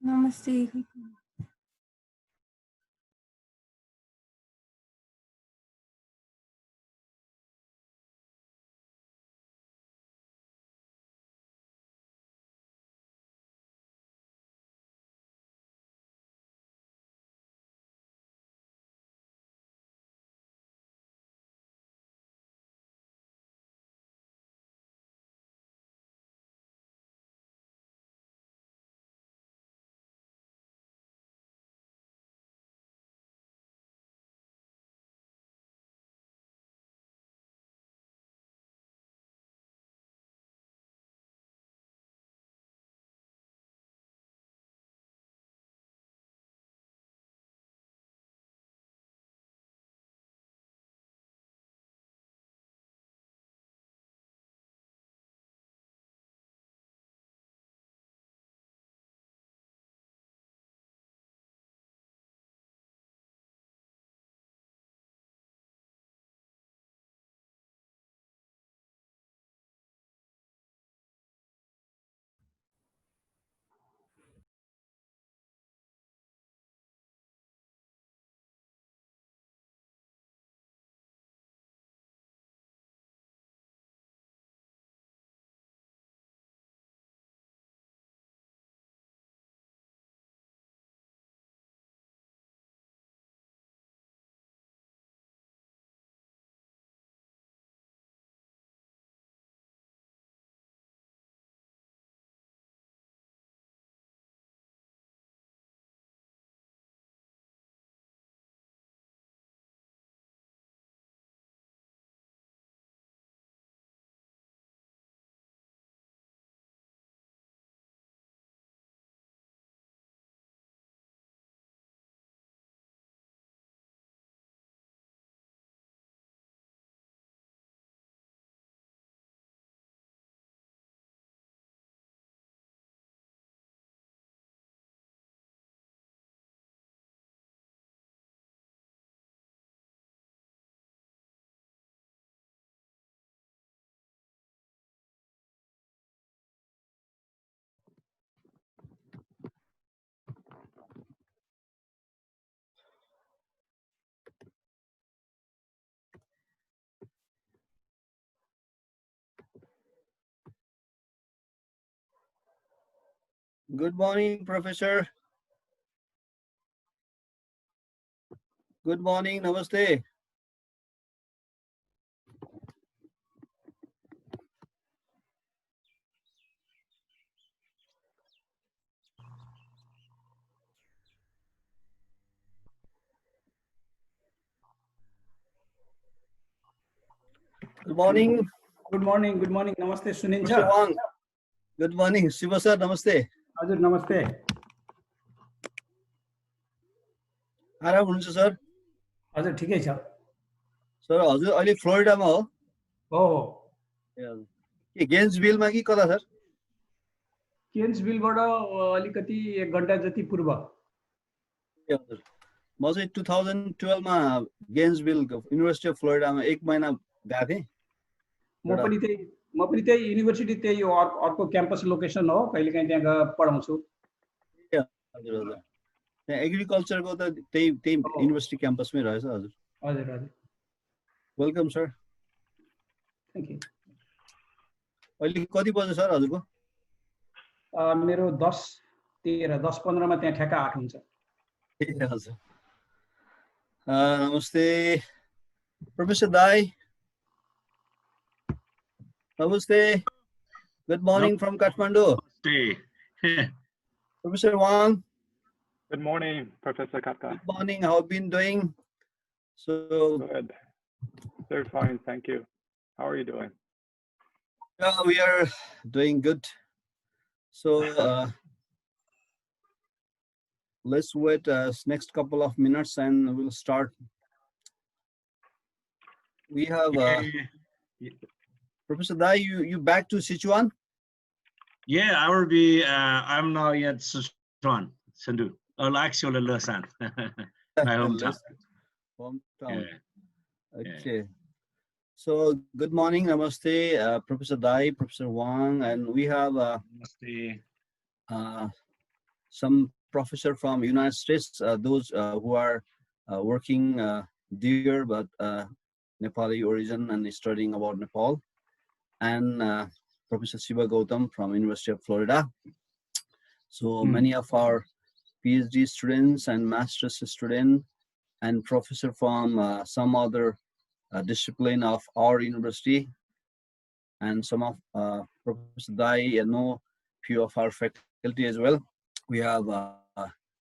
Namaste. Good morning, Professor. Good morning, Namaste. Good morning. Good morning. Good morning. Namaste, Sunincha. Professor Huang. Good morning. Shiva sir, namaste. Hazur, namaste. आराम हुनुहुन्छ sir? हजुर ठिकै छ sir हजुर अहिले फ्लोरिडामा हो? हो के गेन्सभिलमा कि कता सर? केन्सभिलबाट अलिकति 1 घण्टा जति पूर्व हजुर म चाहिँ 2012 मा गेन्सभिल युनिभर्सिटी अफ फ्लोरिडामा 1 महिना गएको थिएँ। म पनि त्यही युनिभर्सिटी त्यही अर्को क्याम्पस लोकेसन हो कहिलेकाहीँ त्यहाँ गएर पढाउँछु। हजुर हजुर त्यहाँ एग्रिकल्चरको त त्यही युनिभर्सिटी क्याम्पसमै रहेछ हजुर। हजुर हजुर वेलकम सर। Thank you. अहिले कति बज्यो सर हजुरको? मेरो 10:15 मा त्यहाँ ठ्याक्क 8 हुन्छ। हजुर नमस्ते professor Dai. Namaste. Good morning from Kathmandu. Namaste. Professor Huang. Good morning, Professor Katka. Good morning. How have you been doing? So good. Very fine, thank you. How are you doing? We are doing good. So let's wait next couple of minutes and we'll start. We have Professor Dai, you back to Sichuan? Yeah, I will be. I'm now at Sichuan, Chengdu. Well, actually, Lausanne, my hometown. Yeah. Okay. So good morning, namaste, Professor Dai, Professor Huang, and we have some professor from United States, those who are working there but Nepali origin and studying about Nepal, and Professor Shiva Gautam from University of Florida. So many of our PhD students and master's students and professor from some other discipline of our university, and some of Professor Dai know few of our faculty as well. We have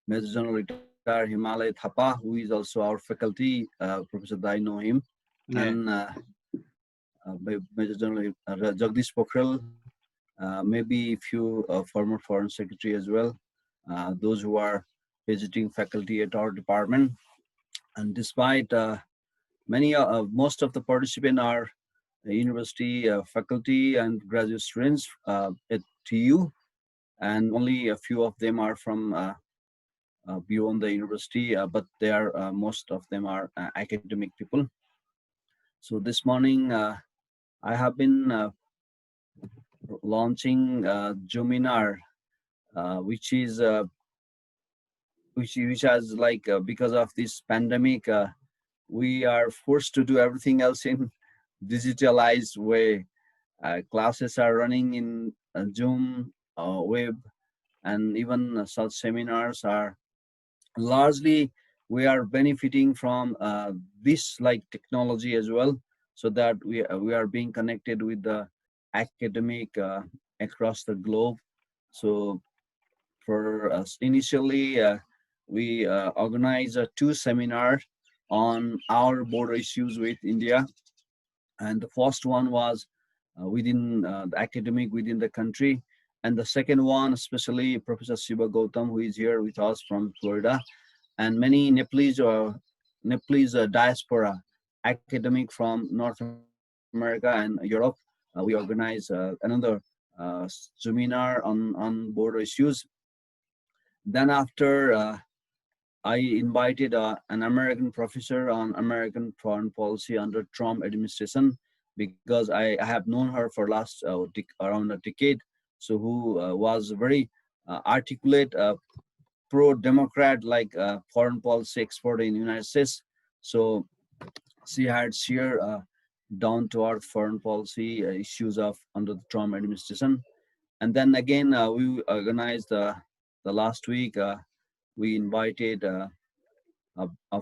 Major General retired Himalaya Thapa, who is also our faculty. Professor Dai know him, and Major General Jagdish Pokhrel, maybe few former foreign secretary as well. Those who are visiting faculty at our department, and despite most of the participants are university faculty and graduate students at TU, and only a few of them are from beyond the university, but they are most of them are academic people. So this morning I have been launching Juminar, which is which has like because of this pandemic, we are forced to do everything else in digitalized way. Classes are running in Zoom, web, and even such seminars are largely, we are benefiting from this like technology as well, so that we are being connected with the academic across the globe. So for us initially, we organized 2 seminars on our border issues with India, and the first one was within the academic within the country, and the second one especially Professor Shiva Gautam, who is here with us from Florida, and many Nepalese diaspora academic from North America and Europe. We organize another seminar on border issues. Then after I invited an American professor on American foreign policy under Trump administration, because I have known her for last around a decade. So who was very articulate pro-democrat like foreign policy expert in the United States. So she had sheer down-to-earth foreign policy issues of under the Trump administration. And then again, we organized the last week, we invited a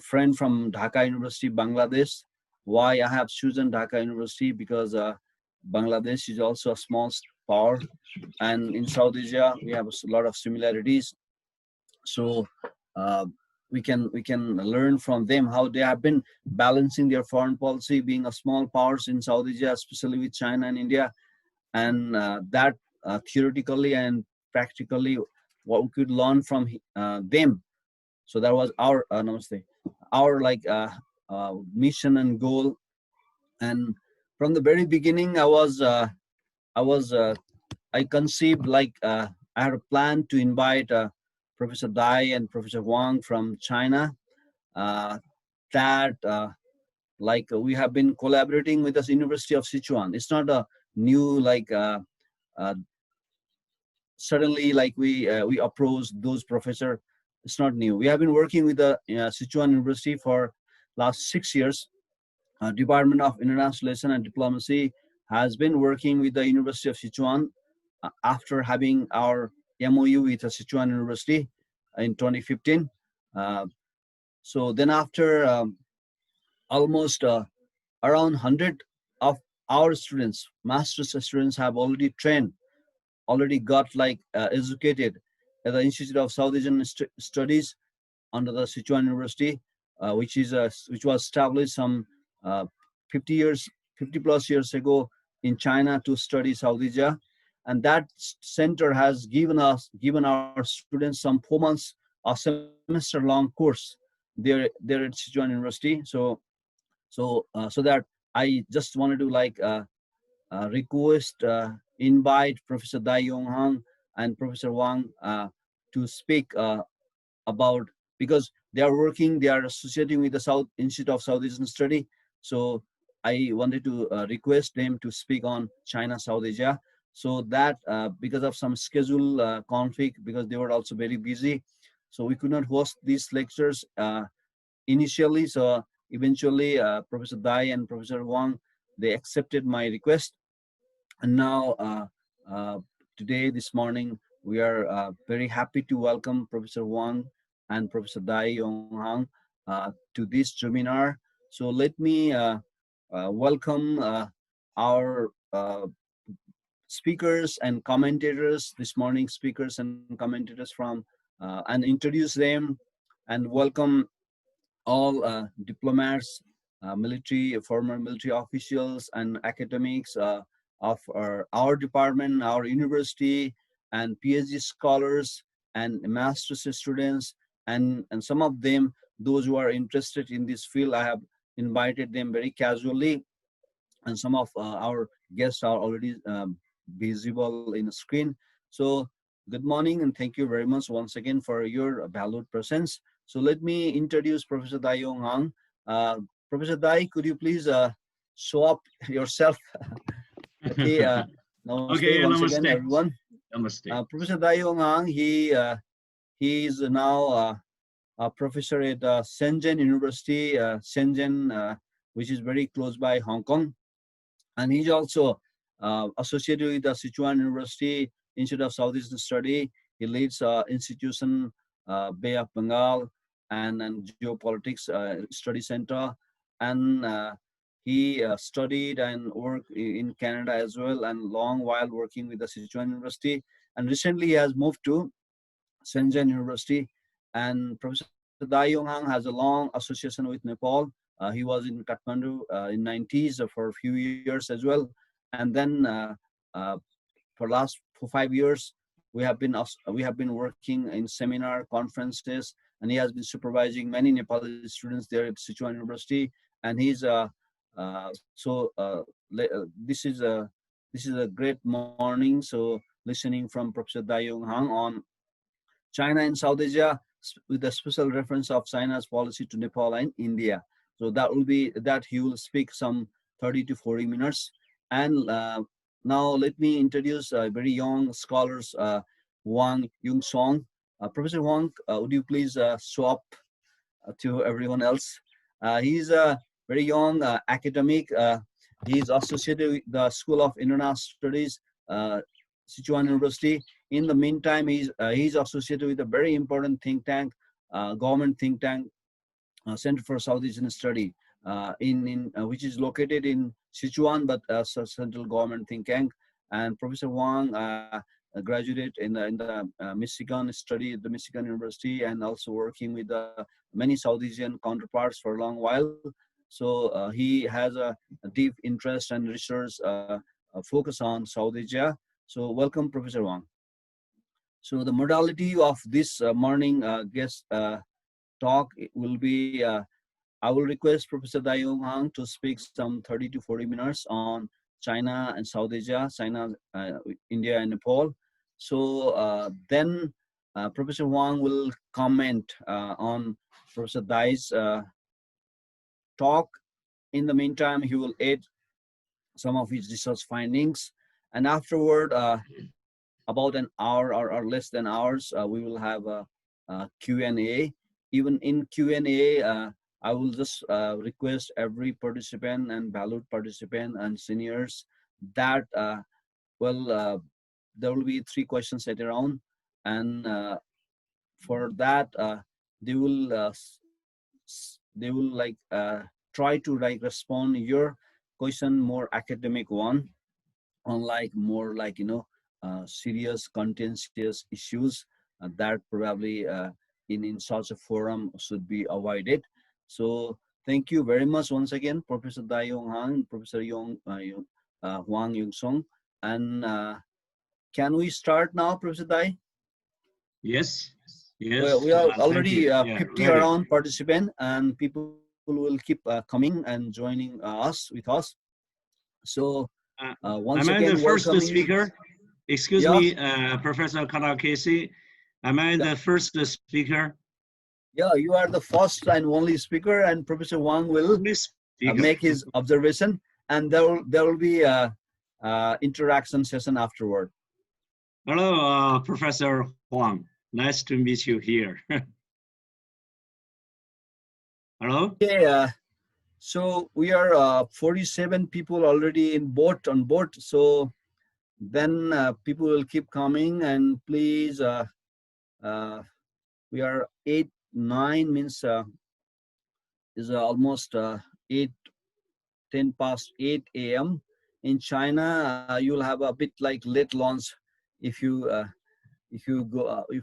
friend from Dhaka University, Bangladesh. Why I have chosen Dhaka University? Because Bangladesh is also a small power, and in South Asia we have a lot of similarities. So we can learn from them how they have been balancing their foreign policy, being a small powers in South Asia, especially with China and India, and that theoretically and practically what we could learn from them. So that was our namaste, our like mission and goal. And from the very beginning, I conceived like I had a plan to invite Professor Dai and Professor Huang from China. That like we have been collaborating with the University of Sichuan. It's not a new like suddenly like we approached those professor. It's not new. We have been working with the Sichuan University for last 6 years. Department of International Relations and Diplomacy has been working with the University of Sichuan after having our MOU with the Sichuan University in 2015. So then after almost around 100 of our students, master's students, have already trained, already got like educated at the Institute of South Asian Studies under the Sichuan University, which was established some 50 plus years ago in China to study South Asia. And that center has given our students some 4 months a semester long course there at Sichuan University. So that I just wanted to like request, invite Professor Dai Yonghong and Professor Huang to speak about, because they are associating with the Institute of South Asian Study. So I wanted to request them to speak on China, South Asia. So that because of some schedule conflict, because they were also very busy, so we could not host these lectures initially. So eventually, Professor Dai and Professor Huang, they accepted my request, and now today, this morning, we are very happy to welcome Professor Huang and Professor Dai Yonghong to this seminar. So let me welcome our speakers and commentators this morning, speakers and commentators from, and introduce them, and welcome all diplomats, former military officials, and academics of our department, our university, and PhD scholars and master's students, and some of them, those who are interested in this field. I have invited them very casually, and some of our guests are already visible in the screen. So good morning, and thank you very much once again for your valued presence. So let me introduce Professor Dai Yonghong. Professor Dai, could you please show up yourself? Okay, namaste Okay, once namaste. again, everyone. Namaste. Professor Dai Yonghong, he is now a professor at Shenzhen University, Shenzhen, which is very close by Hong Kong. And he's also associated with the Sichuan University Institute of Southeast Study. He leads institution Bay of Bengal and Geopolitics Study Center. And he studied and worked in Canada as well, and long while working with the Sichuan University. And recently he has moved to Shenzhen University. And Professor Dai Yonghong has a long association with Nepal. He was in Kathmandu in 90s for a few years as well. And then for last 5 years, we have been working in seminar conferences, and he has been supervising many Nepali students there at Sichuan University. And he's this is a great morning. So listening from Professor Dai Yonghong on China and South Asia, with a special reference of China's policy to Nepal and India. So that he will speak some 30 to 40 minutes. And now let me introduce very young scholars, Huang Yunsong. Professor Huang, would you please show up to everyone else? He's a very young academic. He's associated with the School of International Studies, Sichuan University. In the meantime, he's associated with a very important think tank, government think tank, Center for South Asian Study, which is located in Sichuan, but central government think tank. And Professor Huang graduated in the Michigan, studied at the Michigan University, and also working with many South Asian counterparts for a long while. So he has a deep interest and research focus on South Asia. So welcome, Professor Huang. So the modality of this morning guest talk will be, I will request Professor Dai Yonghong to speak some 30 to 40 minutes on China and South Asia, China, India, and Nepal. So then Professor Huang will comment on Professor Dai's talk. In the meantime, he will add some of his research findings. And afterward, about an hour or less than hours, we will have a Q&A. Even in Q&A, I will just request every participant and valued participant and seniors that, there will be 3 questions at around. And for that, they will try to respond your question more academic one, unlike more serious contentious issues that probably in such a forum should be avoided. So thank you very much once again, Professor Dai Yonghong, Professor Huang Yunsong. And can we start now, Professor Dai? Yes. Well, we are already 50 ready. around participants, and people will keep coming and joining with us. So once am again, I the first welcoming, speaker? Excuse yeah. me, Professor Kadakesi. Am I the first speaker? Yeah, you are the first and only speaker, and Professor Huang will make his observation, and there will be interaction session afterward. Hello, Professor Huang. Nice to meet you here. Hello? Okay, so we are 47 people already on board. So then people will keep coming, and please, we are 8, 9 means is almost 8, 10 past 8 a.m. In China. You'll have a bit like late lunch if you if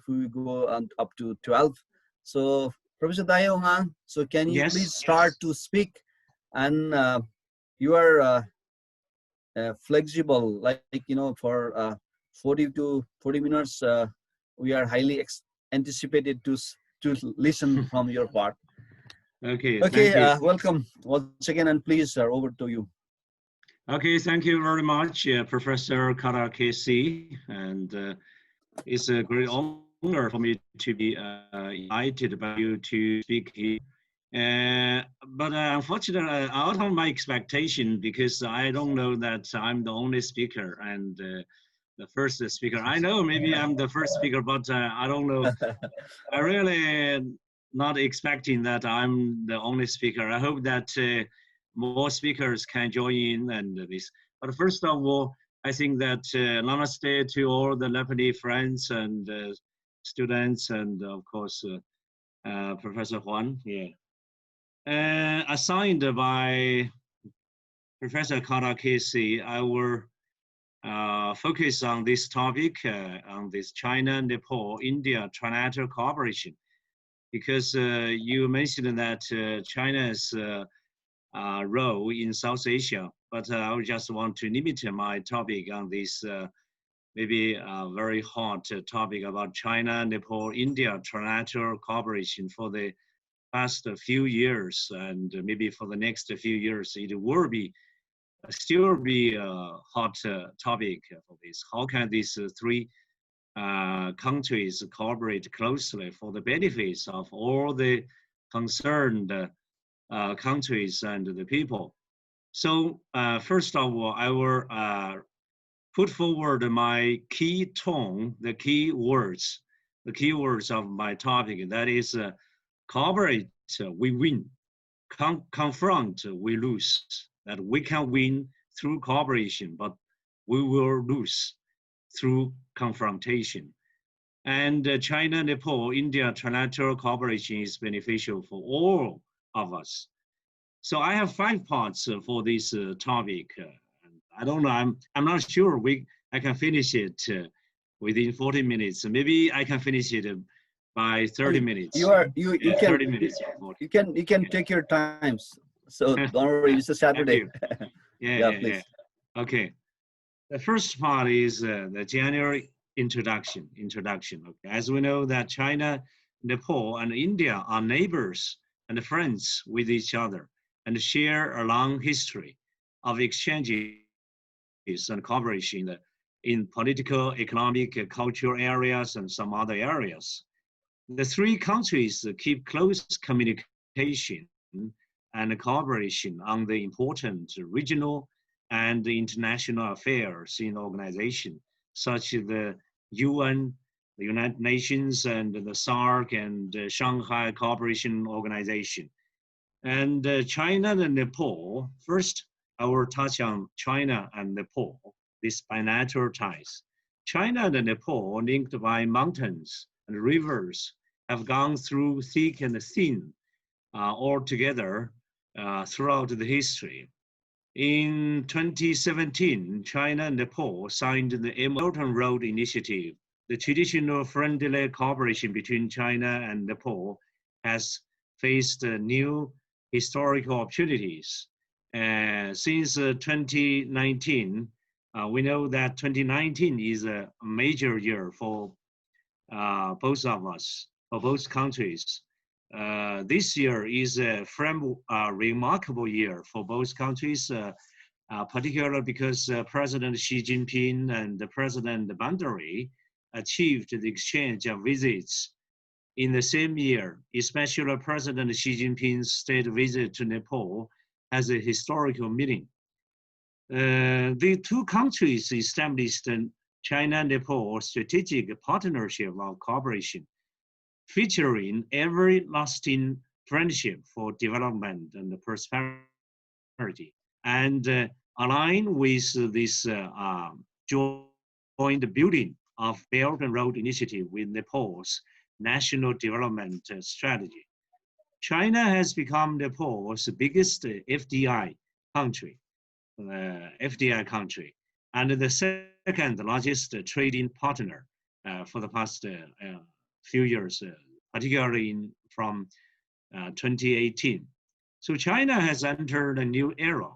we go up to 12. So Professor Dai Yonghong, so can you please Yes. start to speak, and you are flexible, like for 40 to 40 minutes. We are highly anticipated to listen from your part. Okay, Okay, thank you. welcome once again, and please, over to you. Okay, thank you very much, Professor Kara KC. And it's a great honor for me to be invited by you to speak here. But unfortunately, out of my expectation, because I don't know that I'm the only speaker and the first speaker. I know maybe I'm the first speaker, but I don't know. I really not expecting that I'm the only speaker. I hope that more speakers can join in and this. But first of all, I think that namaste to all the Nepalese friends and students, and of course Professor Huang. Yeah, assigned by Professor Kara Casey, I will focus on this topic, on this China, Nepal, India trilateral cooperation, because you mentioned that China's role in South Asia, but I would just want to limit my topic on this maybe a very hot topic about China, Nepal, India trilateral cooperation for the past few years, and maybe for the next few years, it will be still be a hot topic for this. How can these three countries cooperate closely for the benefits of all the concerned countries and the people? So first of all, I will put forward my key tone, the key words of my topic. That is, cooperate, we win. Confront, we lose. That we can win through cooperation, but we will lose through confrontation. And China, Nepal, India trilateral cooperation is beneficial for all of us. So I have 5 parts for this topic. I don't know, I'm not sure I can finish it within 40 minutes. Maybe I can finish it by 30 minutes. You can 30 minutes. you can take your times. So don't worry, it's a Saturday. Yeah, Please. Yeah. Okay. The first part is the general introduction. Okay. As we know that China, Nepal, and India are neighbors and friends with each other and share a long history of exchanges and cooperation in political, economic, cultural areas, and some other areas. The three countries keep close communication and cooperation on the important regional and international affairs in organizations such as the UN, the United Nations, and the SAARC and Shanghai Cooperation Organization. And China and Nepal, first I will touch on China and Nepal, these bilateral ties. China and Nepal, linked by mountains and rivers, have gone through thick and thin all together throughout the history. In 2017, China and Nepal signed the Belt and Road Initiative. The traditional friendly cooperation between China and Nepal has faced new historical opportunities. Since 2019, we know that 2019 is a major year for both of us, for both countries. This year is a remarkable year for both countries, particularly because President Xi Jinping and President Bandari achieved the exchange of visits in the same year. Especially President Xi Jinping's state visit to Nepal has a historical meaning. The two countries established a China-Nepal strategic partnership of cooperation, featuring everlasting friendship for development and prosperity, and align with this joint building of Belt and Road Initiative with Nepal's National Development Strategy. China has become Nepal's biggest FDI country, and the second largest trading partner for the past few years, particularly from 2018. So China has entered a new era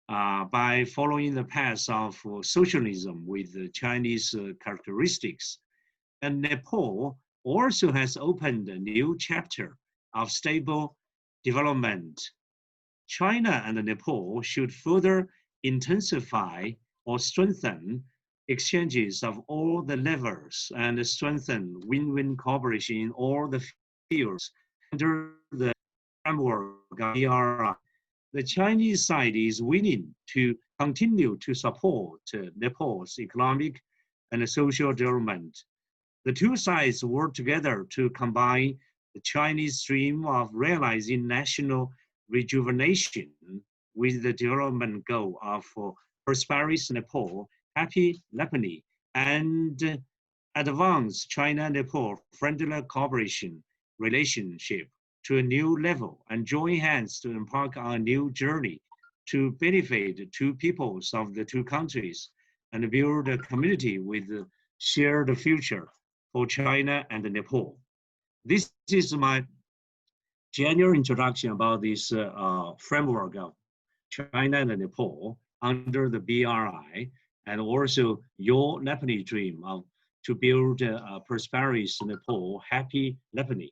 by following the path of socialism with Chinese characteristics. And Nepal also has opened a new chapter of stable development. China and Nepal should further intensify or strengthen exchanges of all the levels and strengthen win-win cooperation in all the fields under the framework of BRI. The Chinese side is willing to continue to support Nepal's economic and social development. The two sides work together to combine the Chinese dream of realizing national rejuvenation with the development goal of prosperous Nepal, happy Nepali, and advance China-Nepal friendly cooperation relationship to a new level and join hands to embark on a new journey to benefit the two peoples of the two countries and build a community with a shared future for China and Nepal. This is my general introduction about this framework of China and Nepal under the BRI, and also your Nepali dream of to build a prosperous Nepal, happy Nepali.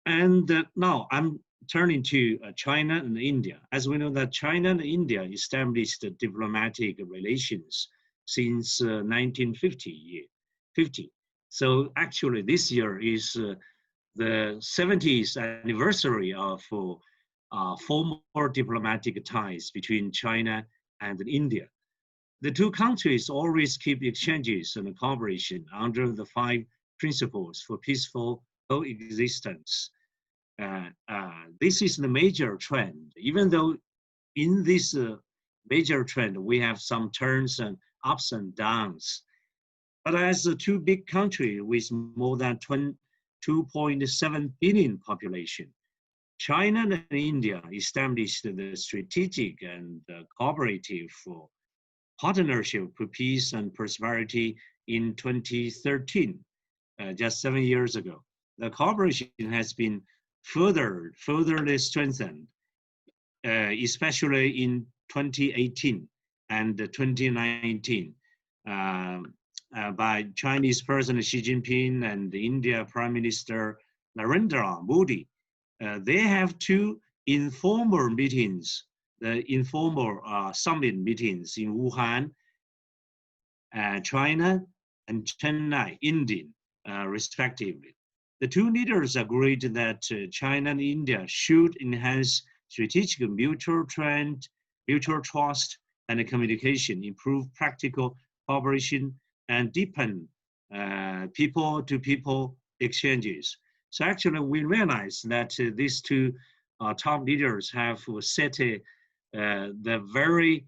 And now I'm turning to China and India. As we know that China and India established diplomatic relations since 1950. So actually this year is the 70th anniversary of former diplomatic ties between China and India. The two countries always keep exchanges and cooperation under the 5 principles for peaceful coexistence. This is the major trend, even though in this major trend, we have some turns and ups and downs. But as a two big countries with more than 2.7 billion population, China and India established the strategic and cooperative partnership for peace and prosperity in 2013, just 7 years ago. The cooperation has been further strengthened, especially in 2018 and 2019 by Chinese President Xi Jinping and the India Prime Minister Narendra Modi. They have 2 informal meetings, the informal summit meetings in Wuhan, China, and Chennai, India, respectively. The two leaders agreed that China and India should enhance strategic mutual trust and communication, improve practical cooperation, and deepen people-to-people exchanges. So actually, we realize that these two top leaders have set the very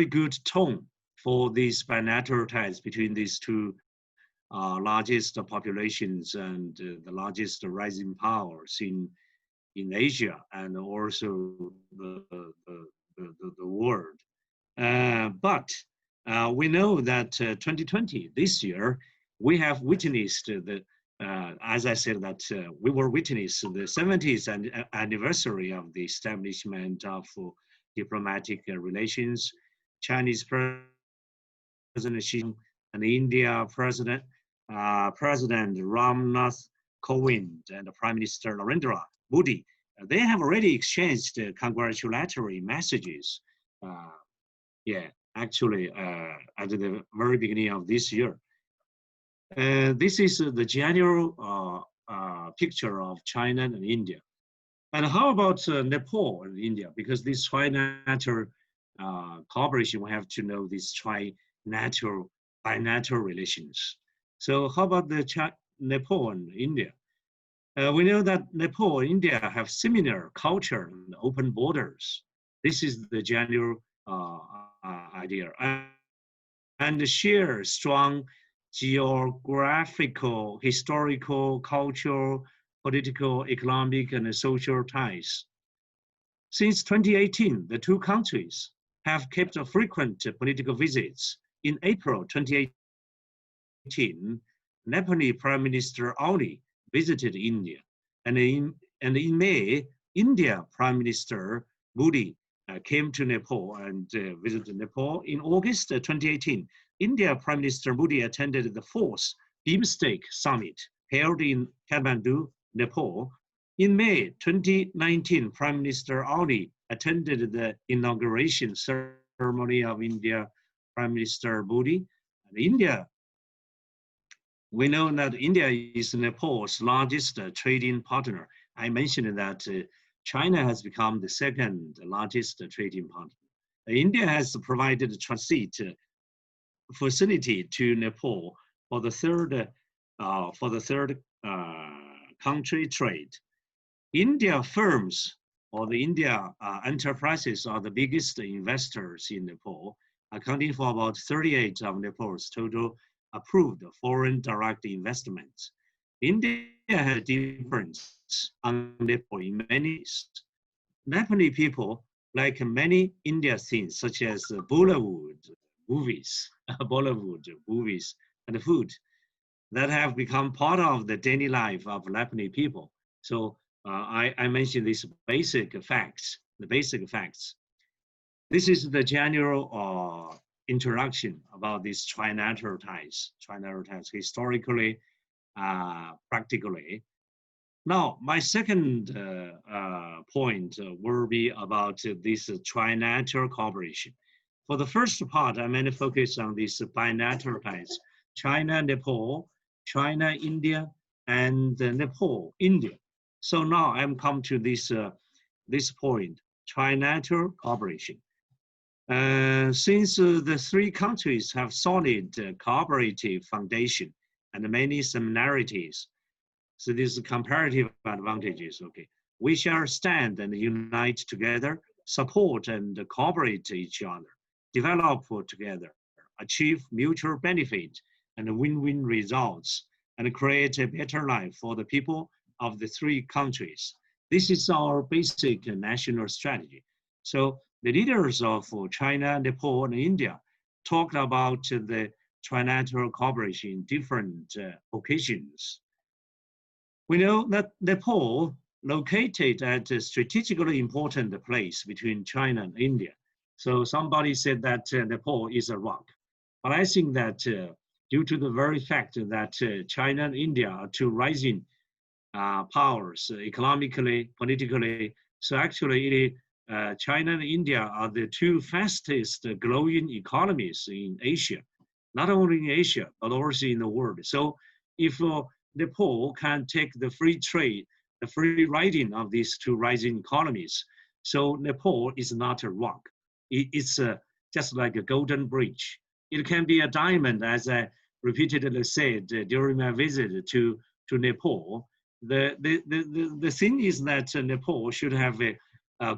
good tone for these bilateral ties between these two largest populations and the largest rising powers in Asia and also the world. But we know that 2020, this year, we have witnessed as I said, that we were witness the 70th anniversary of the establishment of diplomatic relations. Chinese President Xi and India President Ramnath Kovind and Prime Minister Narendra Modi, they have already exchanged congratulatory messages. Actually, at the very beginning of this year. This is the general picture of China and India. And how about Nepal and India? Because this trilateral cooperation, we have to know these bilateral relations. So how about the Nepal and India? We know that Nepal and India have similar culture and open borders. This is the general idea. And share strong geographical, historical, cultural, political, economic, and social ties. Since 2018, the two countries have kept frequent political visits. In April 2018, Nepalese Prime Minister Ali visited India. And in May, India Prime Minister Modi came to Nepal and visited Nepal. In August 2018, India Prime Minister Modi attended the 4th BIMSTEC Summit held in Kathmandu, Nepal. In May 2019, Prime Minister Ali attended the inauguration ceremony of India Prime Minister Modi. And India, we know that India is Nepal's largest trading partner. I mentioned that China has become the second largest trading partner. India has provided a transit facility to Nepal for the third country trade. India firms or the India enterprises are the biggest investors in Nepal, accounting for about 38% of Nepal's total approved foreign direct investments. India has a difference on Nepal in many ways. Nepalese people like many Indian things such as Bollywood movies, and food that have become part of the daily life of Nepalese people. So I mentioned these basic facts, the basic facts. This is the general introduction about these trilateral ties historically, practically. Now, my second point will be about this trilateral cooperation. For the first part, I'm going to focus on these bilateral ties: China, Nepal, China, India, and Nepal, India. So now I'm come to this point, trilateral cooperation. Since the three countries have solid cooperative foundation and many similarities, so these comparative advantages, okay, we shall stand and unite together, support and cooperate each other, develop together, achieve mutual benefit and win-win results, and create a better life for the people of the three countries. This is our basic national strategy. So the leaders of China, Nepal, and India talked about the trilateral cooperation in different occasions. We know that Nepal, located at a strategically important place between China and India. So somebody said that Nepal is a rock. But I think that due to the very fact that China and India are two rising powers economically, politically, so actually China and India are the two fastest growing economies in Asia, not only in Asia, but also in the world. So if Nepal can take the free trade, the free riding of these two rising economies, so Nepal is not a rock. It's just like a golden bridge. It can be a diamond, as I repeatedly said during my visit to Nepal. The thing is that Nepal should have a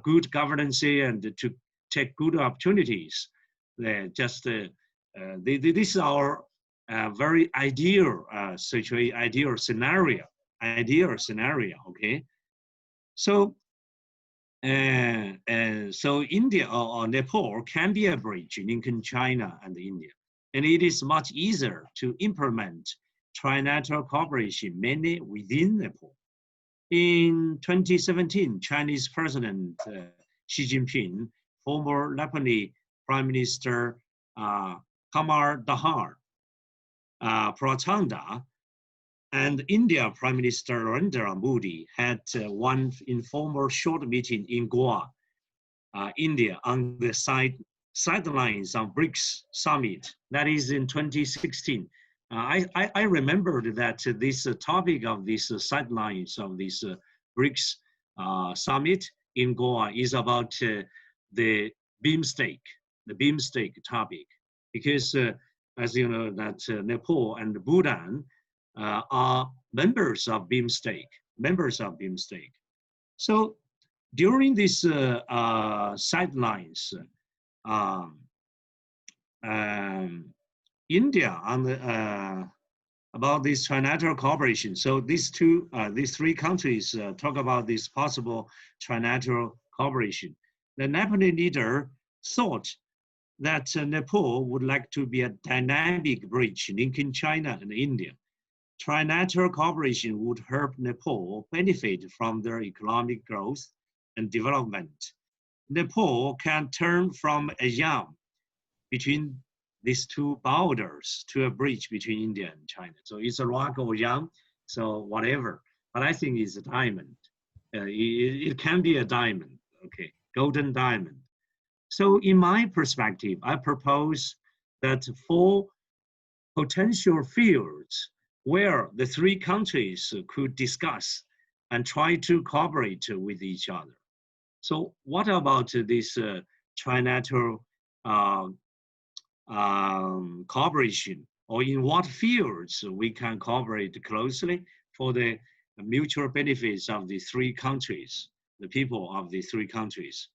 good governance and to take good opportunities. This is our very ideal situation, ideal scenario. Okay. So so India or Nepal can be a bridge linking China and India, and it is much easier to implement trilateral cooperation mainly within Nepal. In 2017, Chinese President Xi Jinping, former Nepalese Prime Minister Kamal Dahar Prachanda, and India Prime Minister Narendra Modi had one informal short meeting in Goa, India, on the sidelines of BRICS summit. That is in 2016. I remembered that this topic of this sidelines of this BRICS summit in Goa is about the beamsteak, the beamsteak topic, because as you know that Nepal and Bhutan are members of beamsteak, So during these sidelines, India on the about this trilateral cooperation. So these three countries talk about this possible trilateral cooperation. The Nepalese leader thought that Nepal would like to be a dynamic bridge linking China and India. Trilateral cooperation would help Nepal benefit from their economic growth and development. Nepal can turn from a jam between these two borders to a bridge between India and China. So it's a rock or jam, so whatever. But I think it's a diamond. It can be a diamond, okay, golden diamond. So in my perspective, I propose that 4 potential fields where the 3 countries could discuss and try to cooperate with each other. So what about this trilateral cooperation, or in what fields we can cooperate closely for the mutual benefits of the 3 countries, the people of the 3 countries?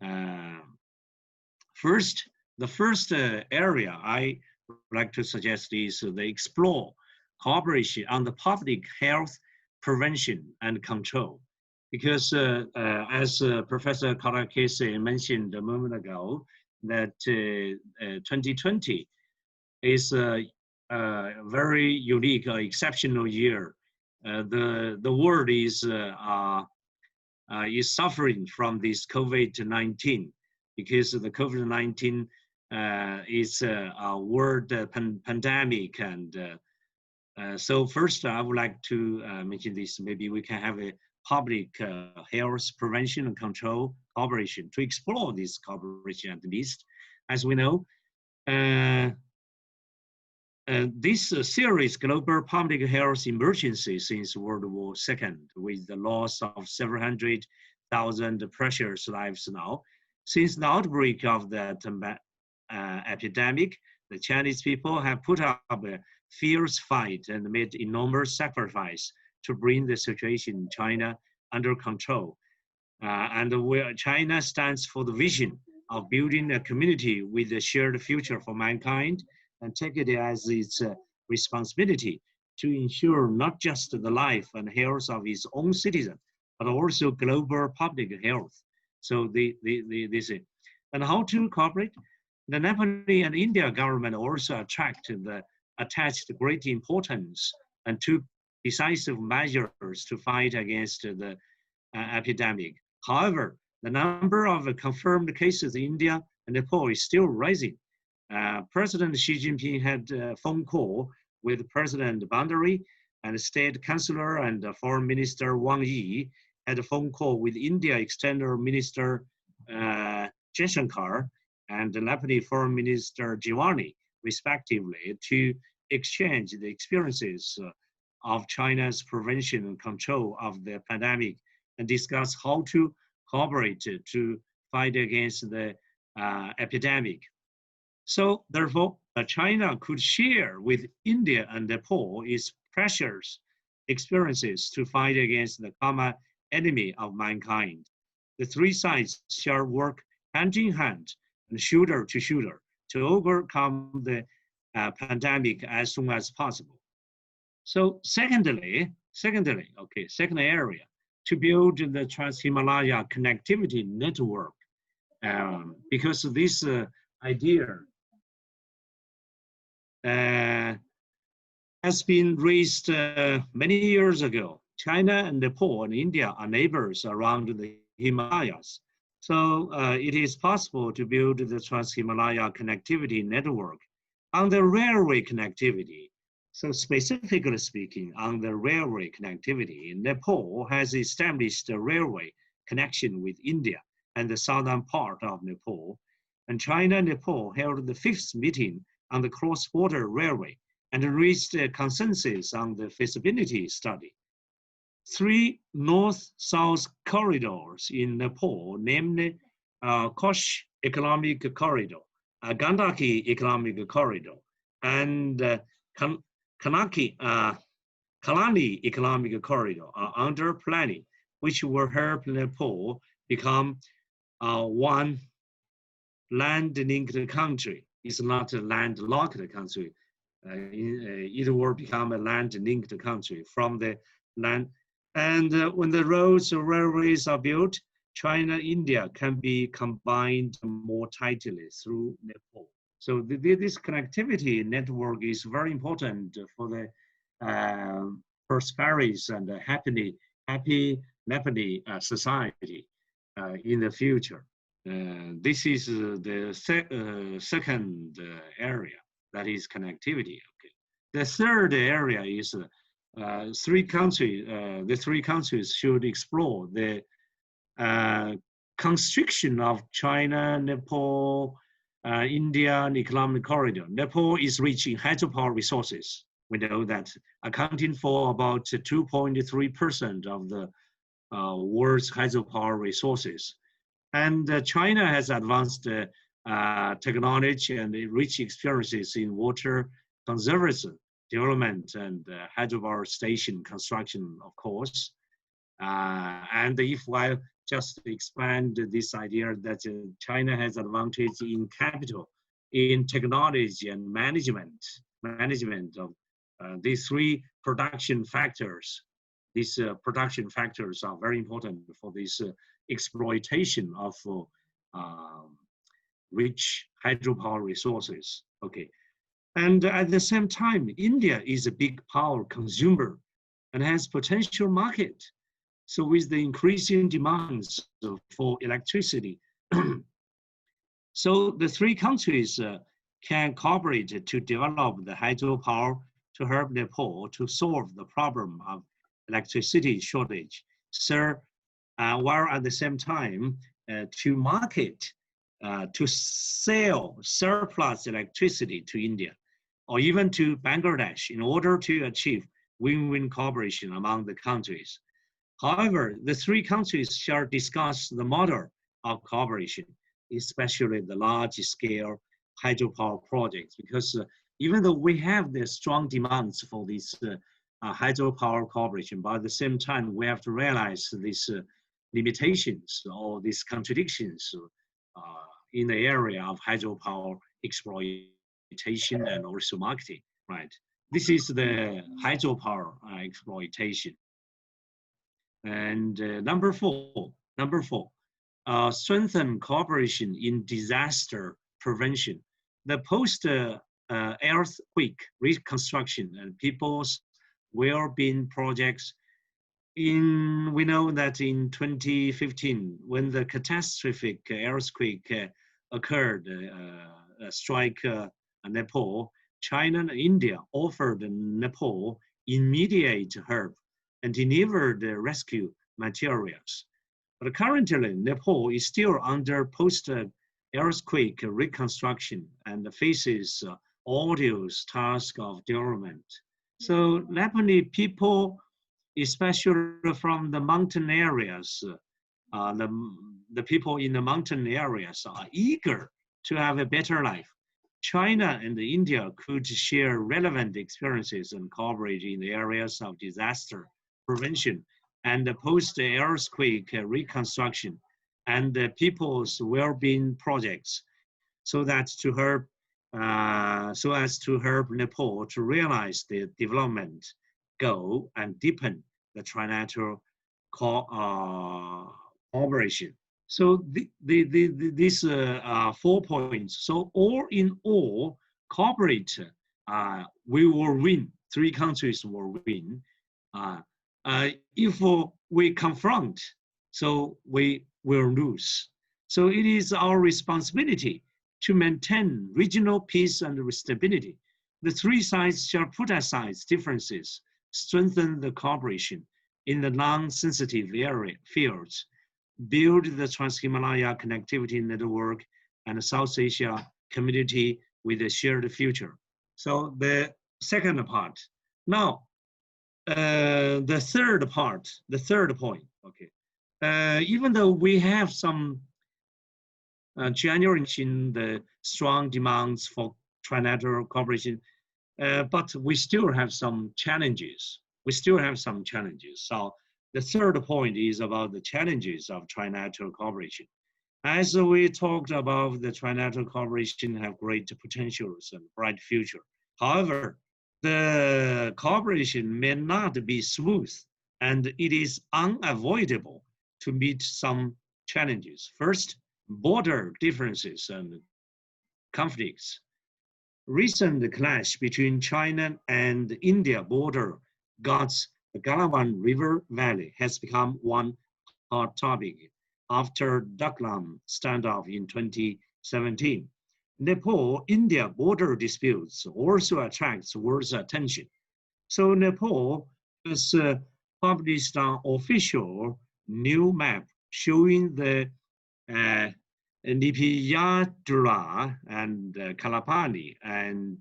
The first area I would like to suggest is the explore cooperation on the public health prevention and control. Because as Professor Karakese mentioned a moment ago, that 2020 is a very unique, exceptional year. The world is suffering from this COVID-19, because the COVID-19 is a world pandemic. And so first, I would like to mention this. Maybe we can have a public health prevention and control cooperation to explore this cooperation at least. As we know, this series global public health emergency since World War II, with the loss of several 100,000 precious lives now. Since the outbreak of that epidemic, the Chinese people have put up a fierce fight and made enormous sacrifice to bring the situation in China under control. And where China stands for the vision of building a community with a shared future for mankind, and take it as its responsibility to ensure not just the life and health of its own citizens, but also global public health. So this is. And how to cooperate? The Nepalese and India government also attached great importance and took decisive measures to fight against the epidemic. However, the number of confirmed cases in India and Nepal is still rising. President Xi Jinping had a phone call with President Bandari, and State Councillor and Foreign Minister Wang Yi had a phone call with India External Minister Jaishankar and the Nepalese Foreign Minister Jiwani, respectively, to exchange the experiences of China's prevention and control of the pandemic and discuss how to cooperate to fight against the epidemic. So therefore, China could share with India and Nepal its precious experiences to fight against the common enemy of mankind. The 3 sides shall work hand in hand and shoulder to shoulder to overcome the pandemic as soon as possible. So second area, to build the Trans-Himalaya connectivity network, because this idea has been raised many years ago. China and Nepal and India are neighbors around the Himalayas. So it is possible to build the Trans-Himalaya connectivity network on the railway connectivity. So specifically speaking, on the railway connectivity, Nepal has established a railway connection with India and the southern part of Nepal. And China and Nepal held the 5th meeting on the cross-border railway and reached a consensus on the feasibility study. 3 north-south corridors in Nepal, namely Kosh Economic Corridor, Gandaki Economic Corridor, and Kalani Economic Corridor are under planning, which will help Nepal become one land-linked country. It's not a landlocked country. It will become a land-linked country from the land. And when the roads or railways are built, China, India can be combined more tightly through Nepal. So this connectivity network is very important for the prosperity and happy Nepali society in the future. This is the second area, that is connectivity. Okay. The third area is the three countries should explore the constriction of China, Nepal, India economic corridor. Nepal is rich in hydropower resources. We know that, accounting for about 2.3% of the world's hydropower resources. And China has advanced technology and rich experiences in water conservation, development, and hydropower station construction, of course. And if I just expand this idea that China has advantage in capital, in technology and management of these three production factors. These production factors are very important for this exploitation of rich hydropower resources. Okay, and at the same time, India is a big power consumer and has potential market. So with the increasing demands for electricity, so the three countries can cooperate to develop the hydropower to help Nepal to solve the problem of electricity shortage. So, while at the same time to market, to sell surplus electricity to India or even to Bangladesh in order to achieve win-win cooperation among the countries. However, the three countries shall discuss the model of cooperation, especially the large-scale hydropower projects, because even though we have the strong demands for this hydropower cooperation, but at the same time, we have to realize these limitations or these contradictions in the area of hydropower exploitation and also marketing, right? This is the hydropower exploitation. And number four, strengthen cooperation in disaster prevention. The post-earthquake reconstruction and people's well-being projects. We know that in 2015, when the catastrophic earthquake occurred, strike Nepal, China and India offered Nepal immediate help and delivered rescue materials. But currently, Nepal is still under post-earthquake reconstruction and faces arduous task of development. So Nepali people, especially from the mountain areas, the people in the mountain areas are eager to have a better life. China and India could share relevant experiences and cooperate in the areas of disaster prevention and post-earthquake reconstruction and people's well-being projects, so as to help Nepal to realize the development goal and deepen the trilateral cooperation. So these 4 points. So all in all, cooperate, we will win. Three countries will win. If we confront, so we will lose. So it is our responsibility to maintain regional peace and stability. The three sides shall put aside differences, strengthen the cooperation in the non-sensitive fields, build the Trans-Himalaya connectivity network and South Asia community with a shared future. So the second part. Now, the third point, okay. Even though we have some January in the strong demands for trilateral cooperation, but we still have some challenges. So the third point is about the challenges of trilateral cooperation. As we talked about, the trilateral cooperation have great potentials and bright future. However, the cooperation may not be smooth, and it is unavoidable to meet some challenges. First, border differences and conflicts. Recent clash between China and India border guards the Galawan River Valley has become one hot topic after Daklam standoff in 2017. Nepal-India border disputes also attracts world's attention. So Nepal has published an official new map showing the Nipiyadra and Kalapani and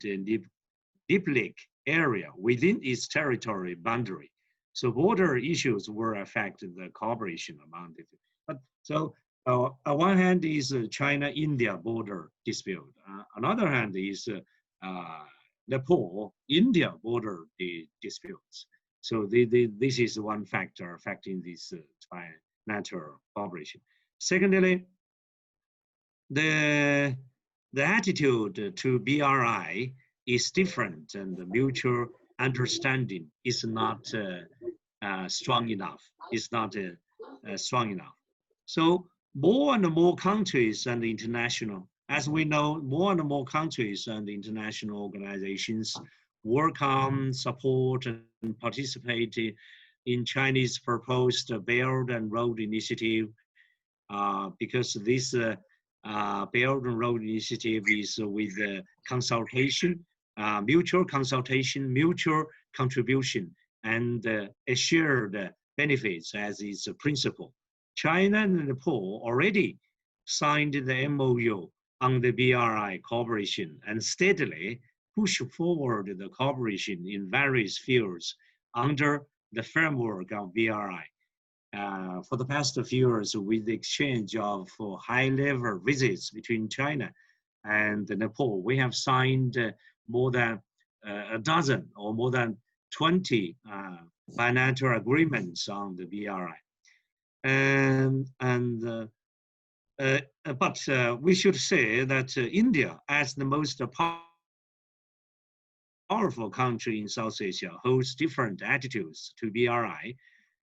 Diplik area within its territory boundary. So border issues will affect the cooperation among the two. But so on one hand is China-India border dispute. On the other hand is Nepal-India border disputes. So this is one factor affecting this trilateral cooperation. Secondly, the attitude to BRI is different, and the mutual understanding is not strong enough. It's not strong enough. So more and more countries and international, as we know, more and more countries and international organizations work on, support, and participate in Chinese proposed Belt and Road Initiative, because this Belt and Road Initiative is with consultation, mutual consultation, mutual contribution, and assured benefits as its principle. China and Nepal already signed the MOU on the BRI cooperation and steadily push forward the cooperation in various fields under the framework of BRI. For the past few years, with the exchange of high-level visits between China and Nepal, we have signed more than a dozen or more than 20 bilateral agreements on the BRI. But we should say that India, as the most powerful country in South Asia, holds different attitudes to BRI.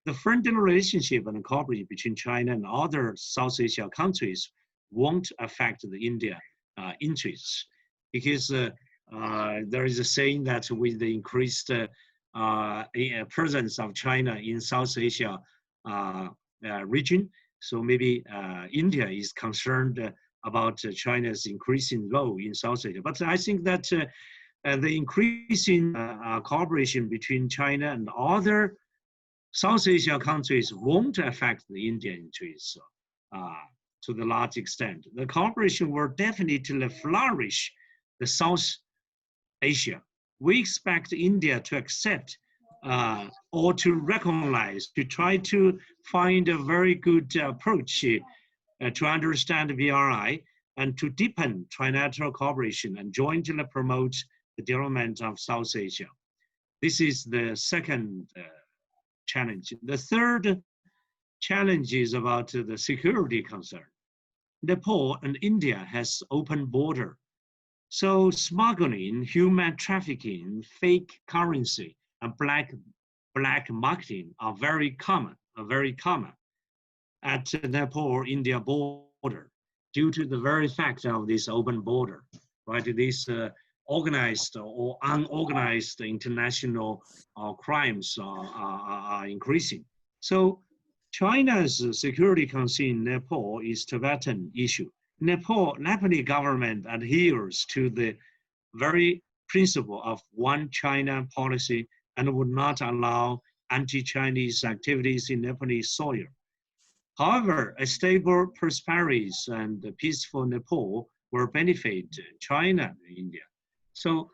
The friendly relationship and cooperation between China and other South Asia countries won't affect the India interests, because there is a saying that with the increased presence of China in South Asia region, so maybe India is concerned about China's increasing role in South Asia. But I think that the increasing cooperation between China and other South Asia countries won't affect the Indian interests to the large extent. The cooperation will definitely flourish the South Asia. We expect India to accept or to recognize, to try to find a very good approach to understand BRI and to deepen trilateral cooperation and jointly promote the development of South Asia. This is the second challenge. The third challenge is about the security concern. Nepal and India has open border. So smuggling, human trafficking, fake currency, and black marketing are very common at the Nepal-India border due to the very fact of this open border, right? This organized or unorganized international crimes are increasing. So China's security concern in Nepal is Tibetan issue. Nepalese government adheres to the very principle of one China policy and would not allow anti-Chinese activities in Nepalese soil. However, a stable, prosperous, and peaceful Nepal will benefit China and India. So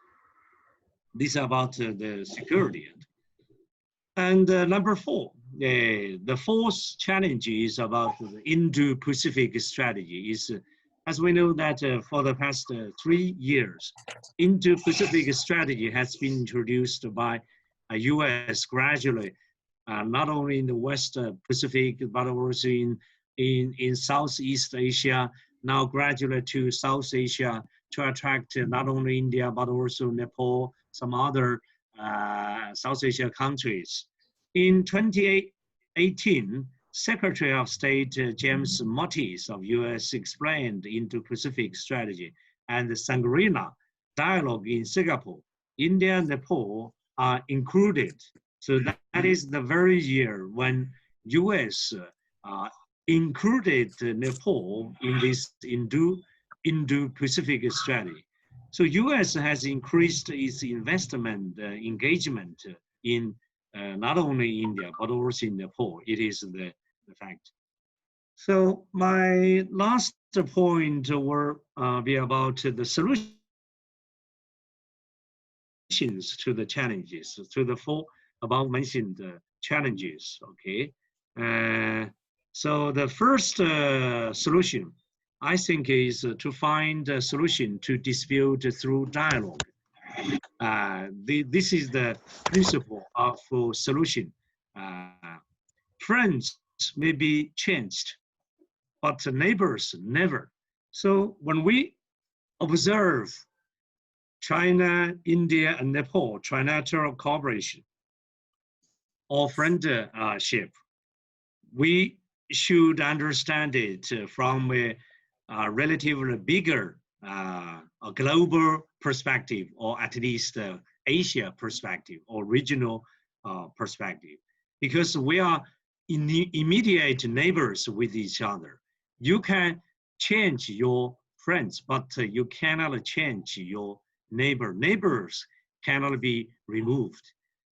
this is about the security. And number four, the fourth challenge is about the Indo-Pacific strategy, is As we know that for the past 3 years, Indo-Pacific strategy has been introduced by US gradually, not only in the West Pacific, but also in Southeast Asia, now gradually to South Asia, to attract not only India, but also Nepal, some other South Asia countries. In 2018, Secretary of State James Mattis of US explained Indo-Pacific strategy and the Sangrila dialogue in Singapore. India and Nepal are included. So that is the very year when US included Nepal in this Indo-Pacific strategy. So US has increased its investment engagement in not only India, but also in Nepal. It is the fact. So my last point will be about the solutions to the challenges, to the four above mentioned challenges, okay? So the first solution, I think, is to find a solution to dispute through dialogue. This is the principle of solution. Friends may be changed, but neighbors never. So when we observe China, India, and Nepal trilateral cooperation or friendship, we should understand it from a relatively bigger a global perspective, or at least Asia perspective or regional perspective, because we are immediate neighbors with each other. You can change your friends, but you cannot change your neighbor. Neighbors cannot be removed.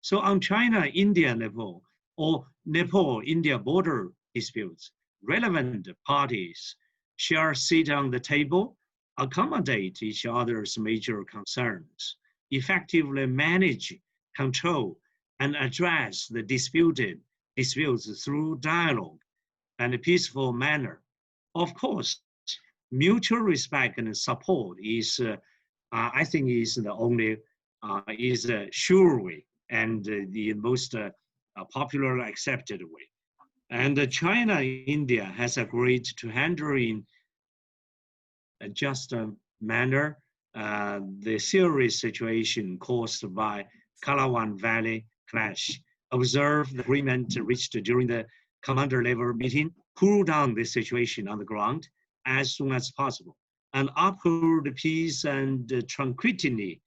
So on China, India, Nepal, or Nepal-India border disputes, relevant parties shall sit on the table, accommodate each other's major concerns, effectively manage, control, and address the disputes through dialogue and a peaceful manner. Of course, mutual respect and support is, I think, is the only, is a sure way and the most popular accepted way. And China, India has agreed to handle in a just manner the serious situation caused by Kalawan Valley clash. Observe the agreement reached during the commander level meeting, cool down the situation on the ground as soon as possible, and uphold the peace and tranquility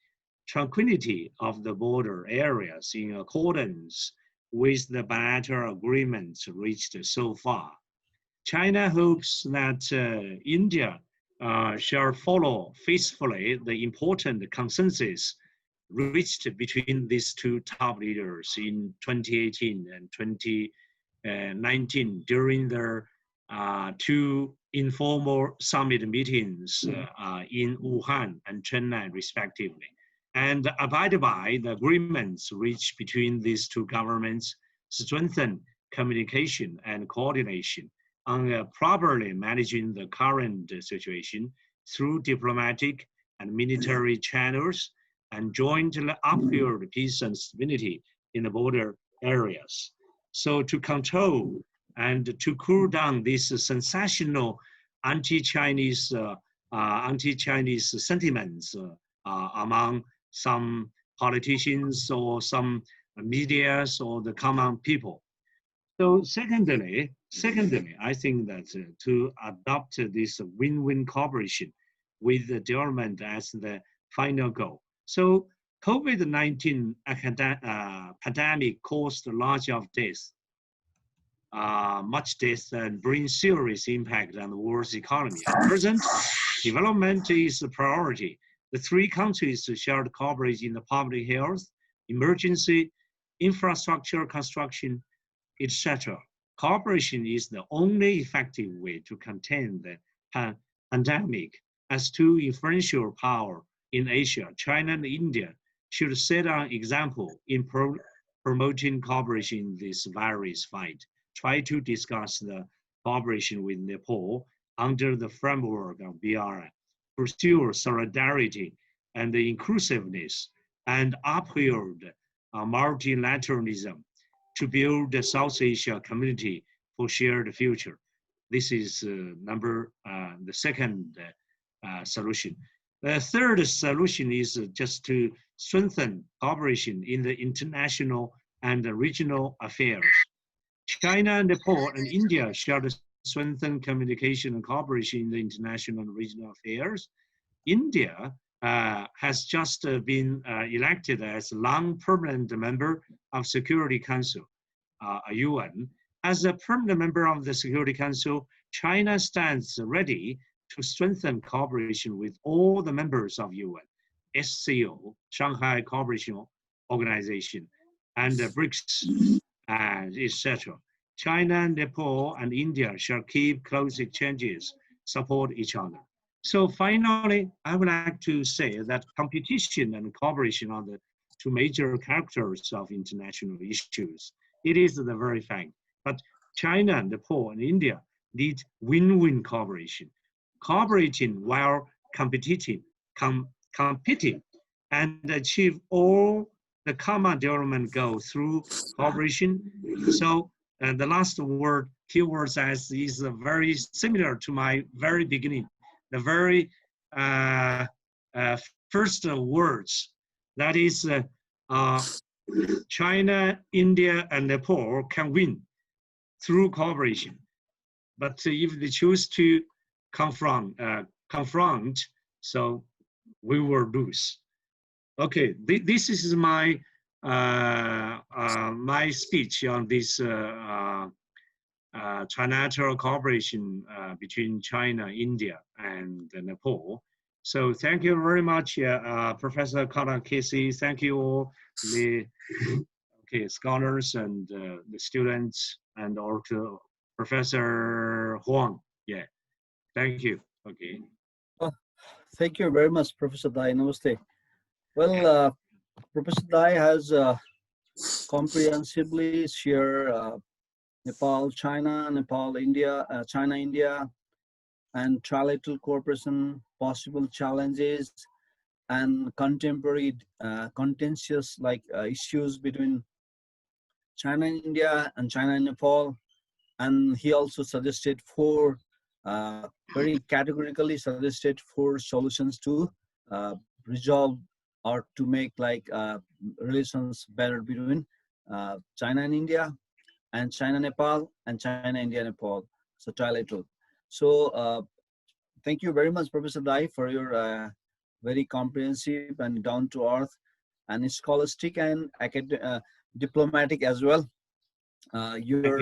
of the border areas in accordance with the bilateral agreements reached so far. China hopes that India shall follow faithfully the important consensus reached between these two top leaders in 2018 and 2019 during their two informal summit meetings in Wuhan and Chennai, respectively, and abide by the agreements reached between these two governments, strengthen communication and coordination on properly managing the current situation through diplomatic and military channels, and jointly uphold peace and stability in the border areas. So to control and to cool down these sensational anti-Chinese sentiments among some politicians or some medias or the common people. So secondly, I think that to adopt this win-win cooperation with the development as the final goal. So COVID-19 pandemic caused a lot of deaths, much death, and brings serious impact on the world's economy. At present, development is a priority. The three countries shared cooperate in the public health, emergency, infrastructure construction, etc. Cooperation is the only effective way to contain the pandemic. As two influential powers in Asia, China and India should set an example in promoting cooperation in this virus fight. Try to discuss the cooperation with Nepal under the framework of BRI, pursue solidarity and inclusiveness, and uphold multilateralism to build the South Asia community for shared future. This is the second solution. The third solution is just to strengthen cooperation in the international and regional affairs. China, Nepal, and India shall strengthen communication and cooperation in the international and regional affairs. India has just been elected as a long-permanent member of Security Council, UN. As a permanent member of the Security Council, China stands ready to strengthen cooperation with all the members of UN, SCO, Shanghai Cooperation Organization, and the BRICS, etc. China, Nepal, and India shall keep close exchanges, support each other. So finally, I would like to say that competition and cooperation are the two major characters of international issues. It is the very fact. But China, Nepal, and India need win-win cooperation. Cooperating while competing and achieve all the common development goals through cooperation. So the last word, keywords as is very similar to my very beginning. The very first words, that is China, India, and Nepal can win through cooperation. But if they choose to confront, so we will lose. Okay, this is my my speech on this trilateral cooperation between China, India, and Nepal. So thank you very much, Professor Kara Casey. Thank you all the scholars and the students, and also Professor Huang. Yeah, thank you. Okay. Oh, thank you very much, Professor Dai. Namaste. Well, Professor Dai has comprehensively shared Nepal, India, China, India, and trilateral cooperation, possible challenges, and contemporary contentious issues between China and India and China and Nepal. And he also suggested very categorically suggested 4 solutions to resolve or to make relations better between China and India, and China Nepal, and China India Nepal. So trilateral. So thank you very much, Professor Dai, for your very comprehensive and down to earth and scholastic and diplomatic as well. Your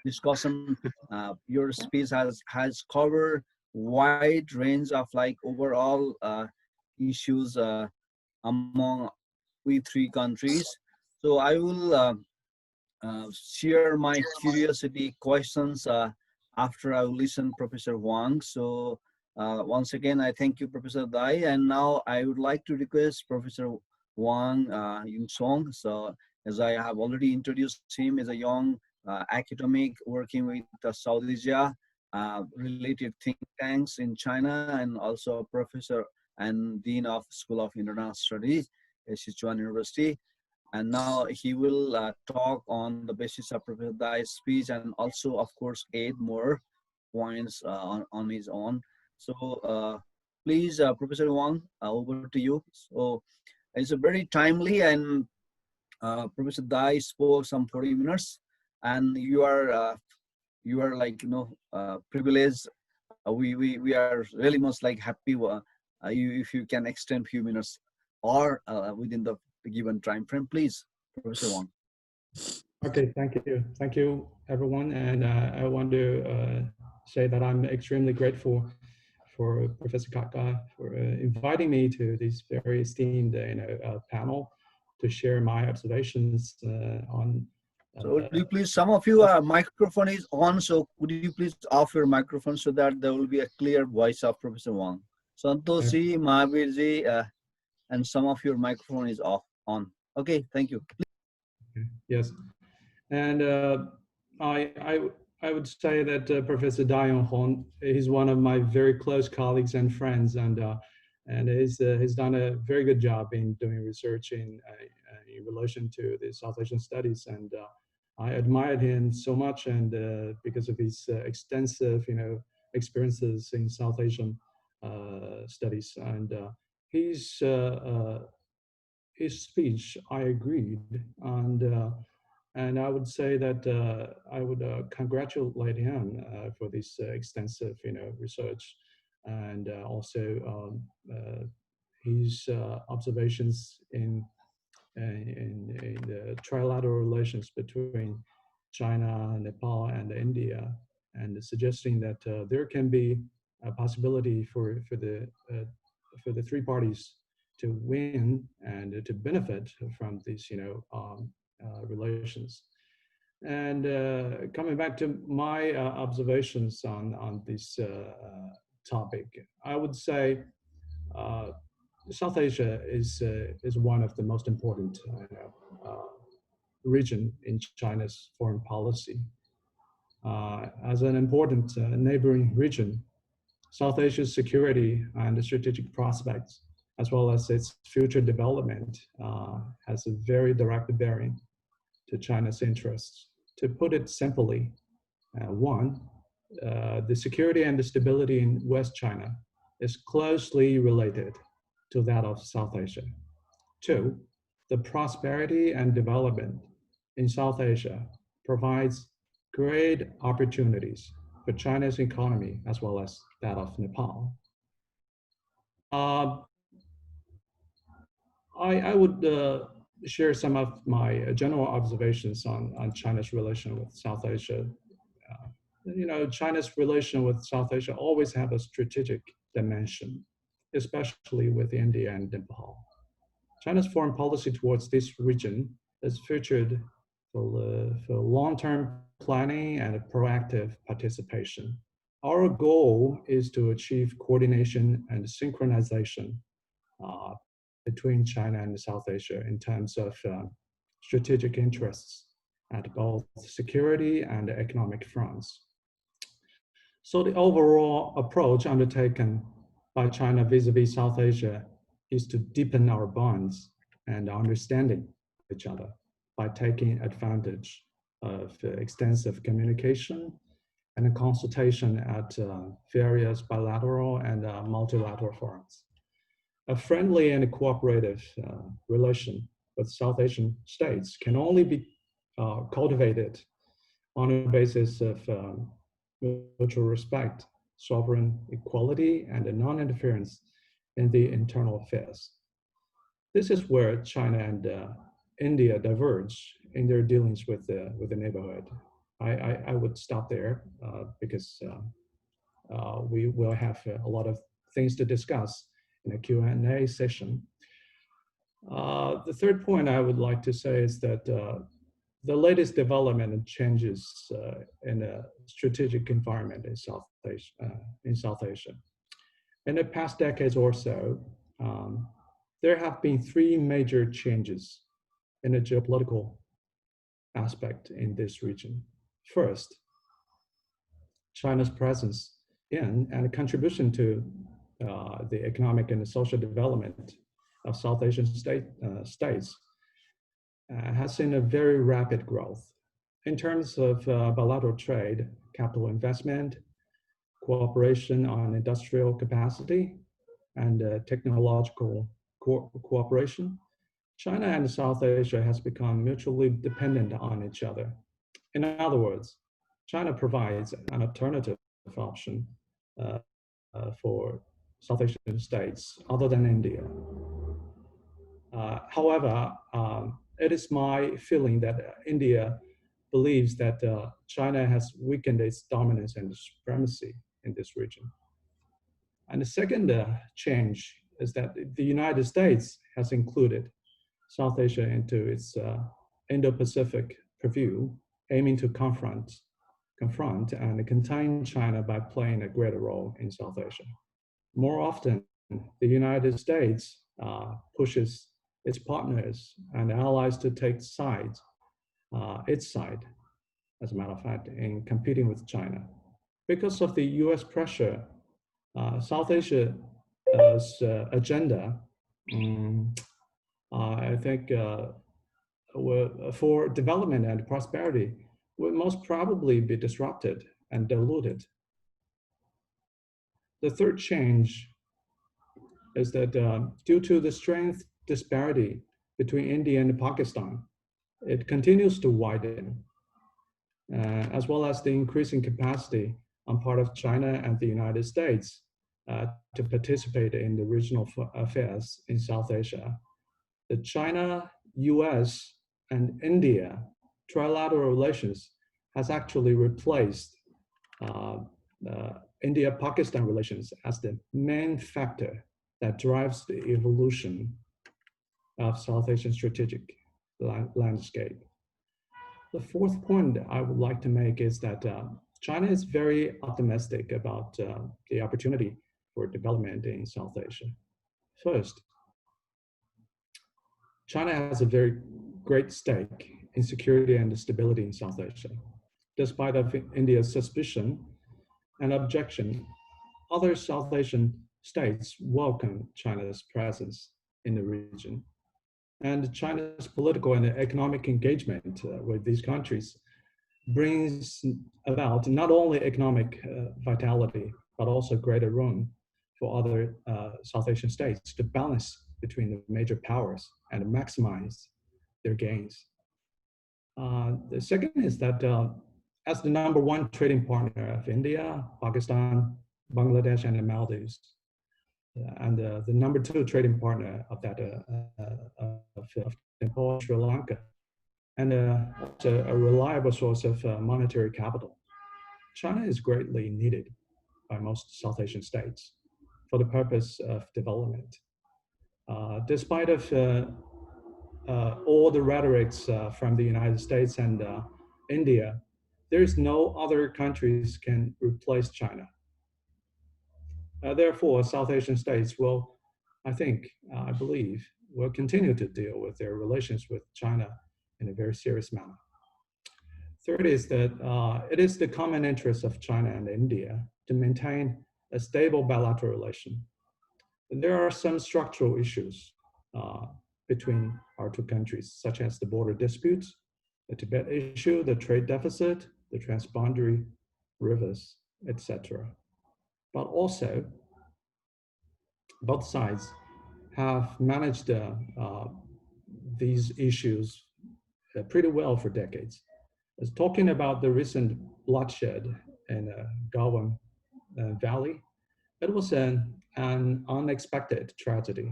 discussion, your speech has covered wide range of overall issues among we 3 countries. So I will share my curiosity questions after I will listen Professor Huang. So once again, I thank you, Professor Dai, and now I would like to request Professor Huang Yunsong. So as I have already introduced him as a young academic working with South Asia related think tanks in China, and also a professor and Dean of School of International Studies at Sichuan University. And now he will talk on the basis of Professor Dai's speech, and also, of course, add more points on his own. So please, Professor Huang, over to you. So it's a very timely, and Professor Dai spoke some 40 minutes, and you are privileged. We are really most happy if you can extend few minutes or within the given time frame, please, Professor Huang. Okay, thank you, everyone, and I want to say that I'm extremely grateful for Professor Kaka for inviting me to this very esteemed panel to share my observations on. So would you please, some of you microphone is on, so would you please off your microphone so that there will be a clear voice of Professor Huang. Santoshi, Mahavirji, and some of your microphone is on. Okay, thank you. Yes, and I I would say that Professor Dai Yonghong is one of my very close colleagues and friends, and he's done a very good job in doing research in relation to the South Asian studies, and I admired him so much, and because of his extensive, experiences in South Asian studies, and his speech, I agreed, and I would say that I would congratulate him for this extensive, research, and also his observations in the trilateral relations between China, Nepal, and India, and suggesting that there can be a possibility for the three parties to win and to benefit from these, relations. And coming back to my observations on this topic, I would say South Asia is one of the most important region in China's foreign policy. As an important neighboring region, South Asia's security and strategic prospects, as well as its future development, has a very direct bearing to China's interests. To put it simply, one, the security and the stability in West China is closely related to that of South Asia. Two, the prosperity and development in South Asia provides great opportunities for China's economy as well as that of Nepal. I would share some of my general observations on China's relation with South Asia. China's relation with South Asia always have a strategic dimension, especially with India and Nepal. China's foreign policy towards this region is featured for long-term planning and proactive participation. Our goal is to achieve coordination and synchronization between China and South Asia in terms of strategic interests at both security and economic fronts. So the overall approach undertaken by China vis-a-vis South Asia is to deepen our bonds and understanding each other by taking advantage of extensive communication and consultation at various bilateral and multilateral forums. A friendly and cooperative relation with South Asian states can only be cultivated on a basis of mutual respect, sovereign equality, and non-interference in the internal affairs. This is where China and India diverge in their dealings with the neighborhood. I would stop there because we will have a lot of things to discuss in a Q&A session. The third point I would like to say is that the latest development and changes in a strategic environment in South Asia. In the past decades or so, there have been three major changes in the geopolitical aspect in this region. First, China's presence in and contribution to the economic and social development of South Asian states has seen a very rapid growth in terms of bilateral trade, capital investment, cooperation on industrial capacity, and technological cooperation. China and South Asia has become mutually dependent on each other. In other words, China provides an alternative option for South Asian states other than India. However, it is my feeling that India believes that China has weakened its dominance and supremacy in this region. And the second change is that the United States has included South Asia into its Indo-Pacific purview, aiming to confront and contain China by playing a greater role in South Asia. More often, the United States pushes its partners and allies to take its side, as a matter of fact, in competing with China. Because of the US pressure, South Asia's agenda, I think, for development and prosperity will most probably be disrupted and diluted. The third change is that due to the strength disparity between India and Pakistan, it continues to widen, as well as the increasing capacity on part of China and the United States to participate in the regional affairs in South Asia. The China, US, and India trilateral relations has actually replaced India-Pakistan relations as the main factor that drives the evolution of South Asian strategic landscape. The fourth point I would like to make is that China is very optimistic about the opportunity for development in South Asia. First, China has a very great stake in security and stability in South Asia. Despite of India's suspicion and objection, other South Asian states welcome China's presence in the region. And China's political and economic engagement with these countries brings about not only economic vitality, but also greater room for other South Asian states to balance between the major powers and maximize their gains. The second is that as the #1 trading partner of India, Pakistan, Bangladesh, and the Maldives, and the #2 trading partner of that of Nepal, Sri Lanka, and also a reliable source of monetary capital, China is greatly needed by most South Asian states for the purpose of development. Despite of all the rhetorics from the United States and India, there is no other countries can replace China. Therefore, South Asian states will, I think, I believe, will continue to deal with their relations with China in a very serious manner. Third is that it is the common interest of China and India to maintain a stable bilateral relation. There are some structural issues between our two countries, such as the border disputes, the Tibet issue, the trade deficit, the transboundary rivers, etc. But also, both sides have managed these issues pretty well for decades. As talking about the recent bloodshed in Galwan Valley, it was an unexpected tragedy,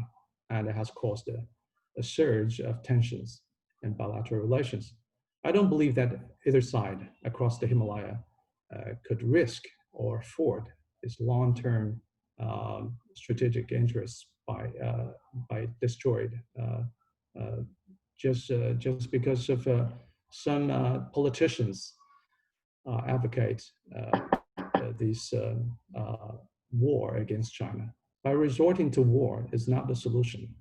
and it has caused a surge of tensions in bilateral relations. I don't believe that either side across the Himalaya could risk or afford its long-term strategic interests by destroyed just because of some politicians advocate this war against China. By resorting to war is not the solution.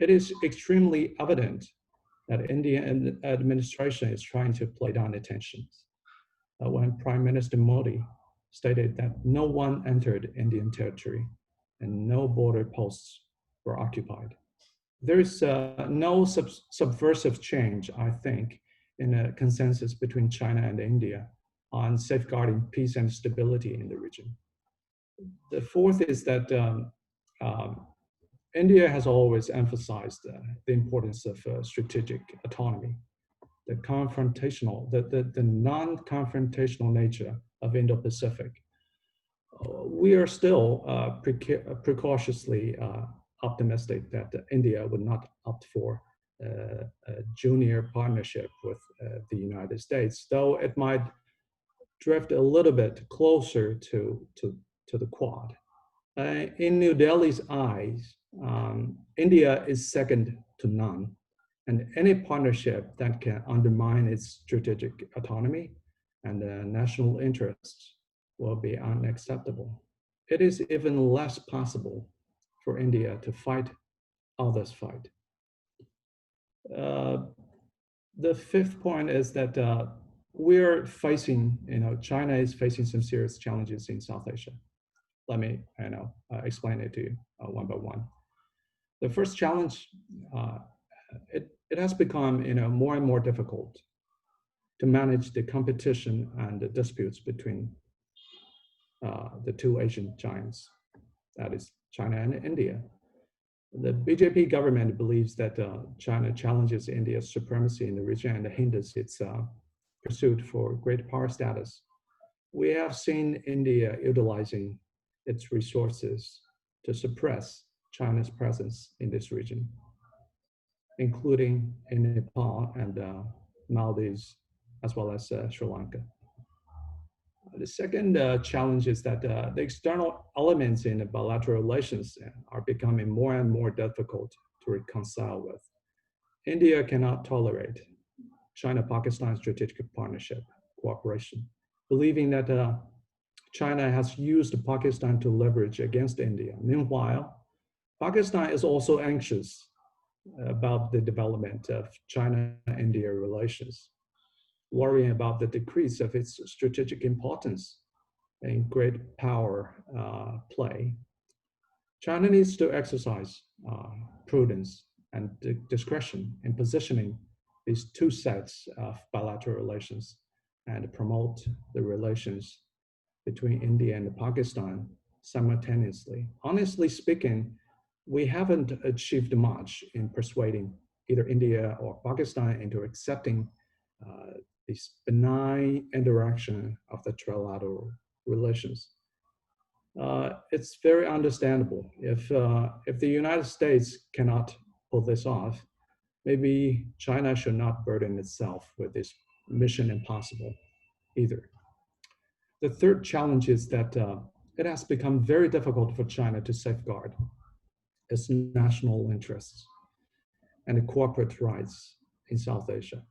It is extremely evident that Indian administration is trying to play down the tensions. When Prime Minister Modi stated that no one entered Indian territory and no border posts were occupied. There is no subversive change, I think, in a consensus between China and India on safeguarding peace and stability in the region. The fourth is that India has always emphasized the importance of strategic autonomy, the non-confrontational nature of Indo-Pacific. We are still precautiously optimistic that India would not opt for a junior partnership with the United States, though it might drift a little bit closer to the Quad. In New Delhi's eyes, India is second to none, and any partnership that can undermine its strategic autonomy and national interests will be unacceptable. It is even less possible for India to fight others fight. The fifth point is that we're facing, China is facing some serious challenges in South Asia. Let me, explain it to you one by one. The first challenge, it has become, more and more difficult to manage the competition and the disputes between the two Asian giants, that is China and India. The BJP government believes that China challenges India's supremacy in the region and hinders its pursuit for great power status. We have seen India utilizing its resources to suppress China's presence in this region, including in Nepal and Maldives, as well as Sri Lanka. The second challenge is that the external elements in the bilateral relations are becoming more and more difficult to reconcile with. India cannot tolerate China-Pakistan strategic partnership cooperation, believing that China has used Pakistan to leverage against India. Meanwhile, Pakistan is also anxious about the development of China-India relations, worrying about the decrease of its strategic importance in great power play. China needs to exercise prudence and discretion in positioning these two sets of bilateral relations and promote the relations between India and Pakistan simultaneously. Honestly speaking, we haven't achieved much in persuading either India or Pakistan into accepting this benign interaction of the trilateral relations. It's very understandable. If the United States cannot pull this off, maybe China should not burden itself with this mission impossible either. The third challenge is that it has become very difficult for China to safeguard its national interests and corporate rights in South Asia.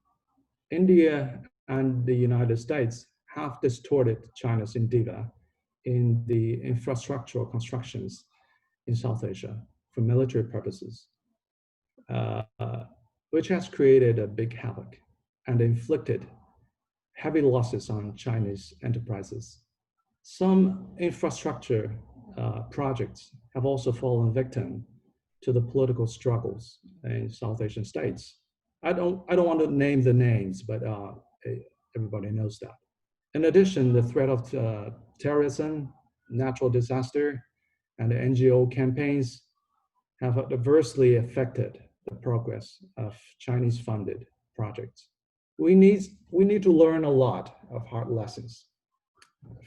India and the United States have distorted China's endeavor in the infrastructural constructions in South Asia for military purposes, which has created a big havoc and inflicted heavy losses on Chinese enterprises. Some infrastructure projects have also fallen victim to the political struggles in South Asian states. I don't want to name the names, but everybody knows that. In addition, the threat of terrorism, natural disaster, and the NGO campaigns have adversely affected the progress of Chinese-funded projects. We need to learn a lot of hard lessons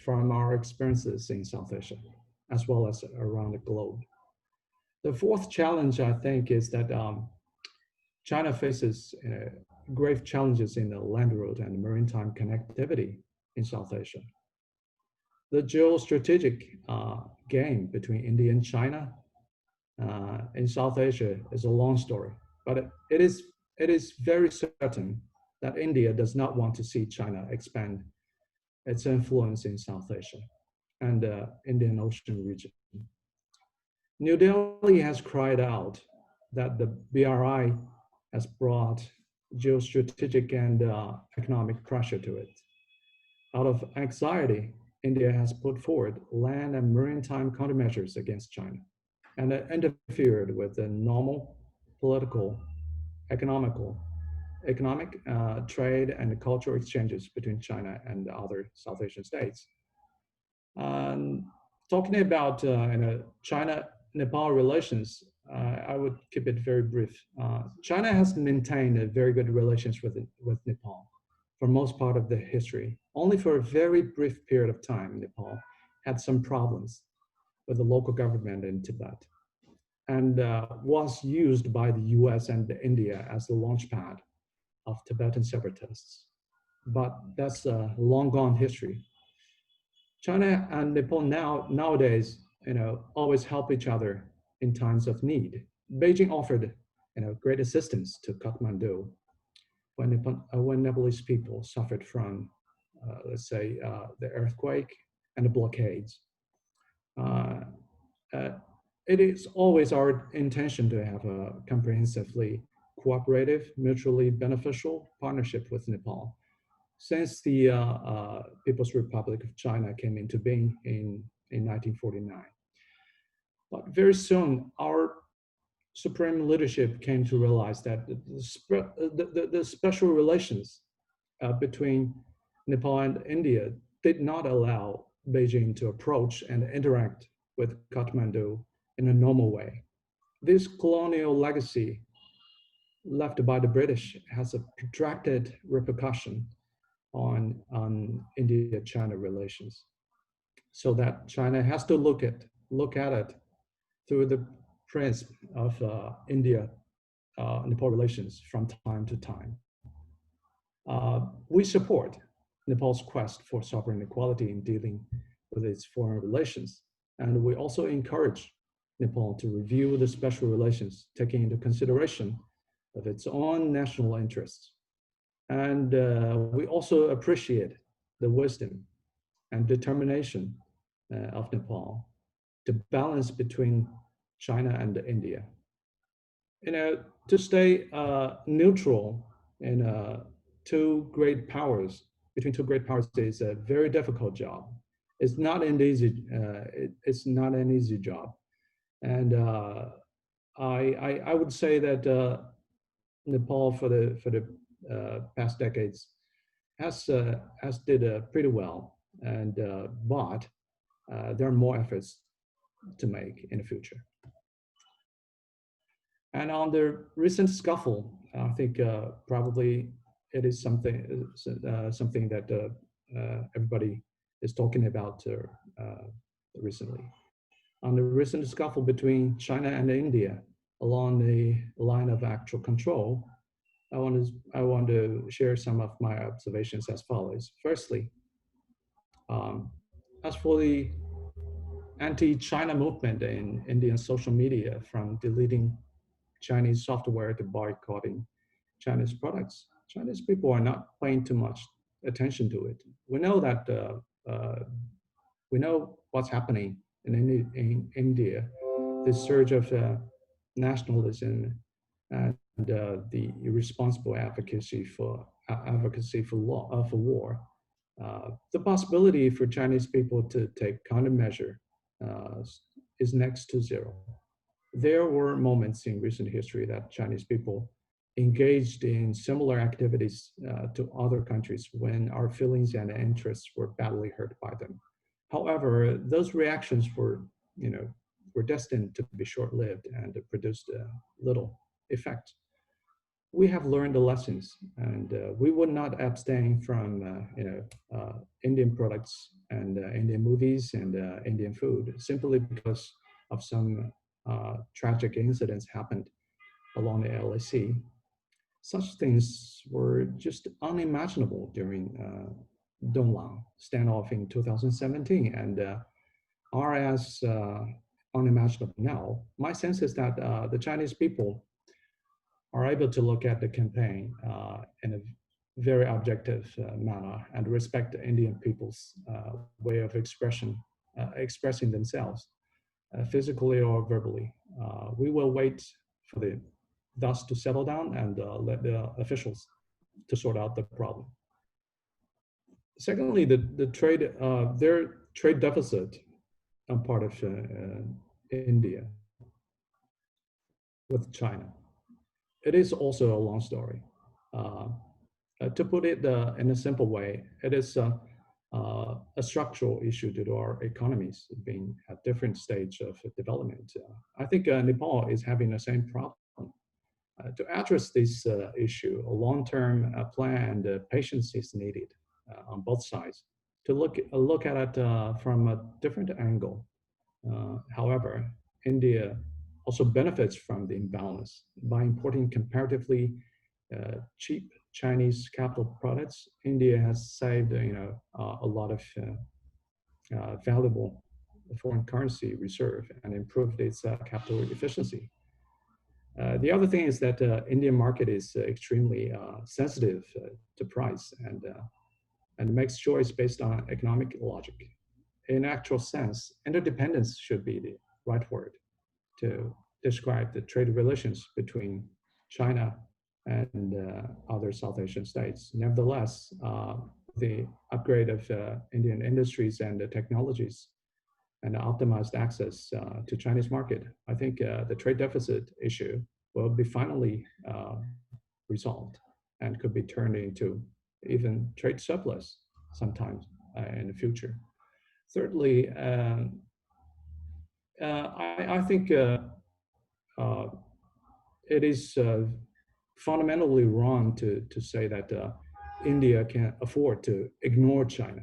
from our experiences in South Asia, as well as around the globe. The fourth challenge, I think, is that China faces grave challenges in the land route and maritime connectivity in South Asia. The geostrategic game between India and China in South Asia is a long story, but it is very certain that India does not want to see China expand its influence in South Asia and the Indian Ocean region. New Delhi has cried out that the BRI has brought geostrategic and economic pressure to it. Out of anxiety, India has put forward land and maritime countermeasures against China and interfered with the normal political, economic, trade and cultural exchanges between China and other South Asian states. Talking about China-Nepal relations, I would keep it very brief. China has maintained a very good relations with Nepal for most part of the history. Only for a very brief period of time, Nepal had some problems with the local government in Tibet and was used by the US and India as the launchpad of Tibetan separatists. But that's a long gone history. China and Nepal nowadays, always help each other in times of need. Beijing offered, great assistance to Kathmandu when Nepalese people suffered from, let's say, the earthquake and the blockades. It is always our intention to have a comprehensively cooperative, mutually beneficial partnership with Nepal. since the People's Republic of China came into being in 1949. But very soon, our supreme leadership came to realize that the special relations between Nepal and India did not allow Beijing to approach and interact with Kathmandu in a normal way. This colonial legacy left by the British has a protracted repercussion on India-China relations, so that China has to look at it through the prism of India-Nepal relations from time to time. We support Nepal's quest for sovereign equality in dealing with its foreign relations, and we also encourage Nepal to review the special relations, taking into consideration of its own national interests. And we also appreciate the wisdom and determination of Nepal to balance between China and India. To stay neutral in between two great powers is a very difficult job. It's not an easy job. And I would say that Nepal for the past decades has did pretty well, and but there are more efforts to make in the future. And on the recent scuffle, I think probably it is something that everybody is talking about recently. On the recent scuffle between China and India along the line of actual control, I want to share some of my observations as follows. Firstly, as for the anti-China movement in Indian social media, from deleting Chinese software to boycotting Chinese products, Chinese people are not paying too much attention to it. We know that we know what's happening in India, this surge of nationalism and the irresponsible advocacy for war. The possibility for Chinese people to take countermeasure is next to zero. There were moments in recent history that Chinese people engaged in similar activities to other countries when our feelings and interests were badly hurt by them. However, those reactions were destined to be short-lived and produced little effect. We have learned the lessons, and we would not abstain from Indian products and Indian movies and Indian food simply because of some tragic incidents happened along the LAC. Such things were just unimaginable during Donglang standoff in 2017 and are as unimaginable now. My sense is that the Chinese people are able to look at the campaign in a very objective manner and respect the Indian people's way of expressing themselves, physically or verbally. We will wait for the dust to settle down and let the officials to sort out the problem. Secondly, their trade deficit on part of India with China. It is also a long story. To put it in a simple way, it is a structural issue due to our economies being at different stage of development. I think Nepal is having the same problem. To address this issue, a long-term plan and patience is needed on both sides to look at it from a different angle. However, India also benefits from the imbalance by importing comparatively cheap Chinese capital products. India has saved a lot of valuable foreign currency reserve and improved its capital efficiency. The other thing is that Indian market is extremely sensitive to price and makes choice based on economic logic. In actual sense, interdependence should be the right word to describe the trade relations between China and other South Asian states. Nevertheless, the upgrade of Indian industries and the technologies and optimized access to Chinese market, I think the trade deficit issue will be finally resolved and could be turned into even trade surplus sometimes in the future. Thirdly, I think it is fundamentally wrong to say that India can afford to ignore China.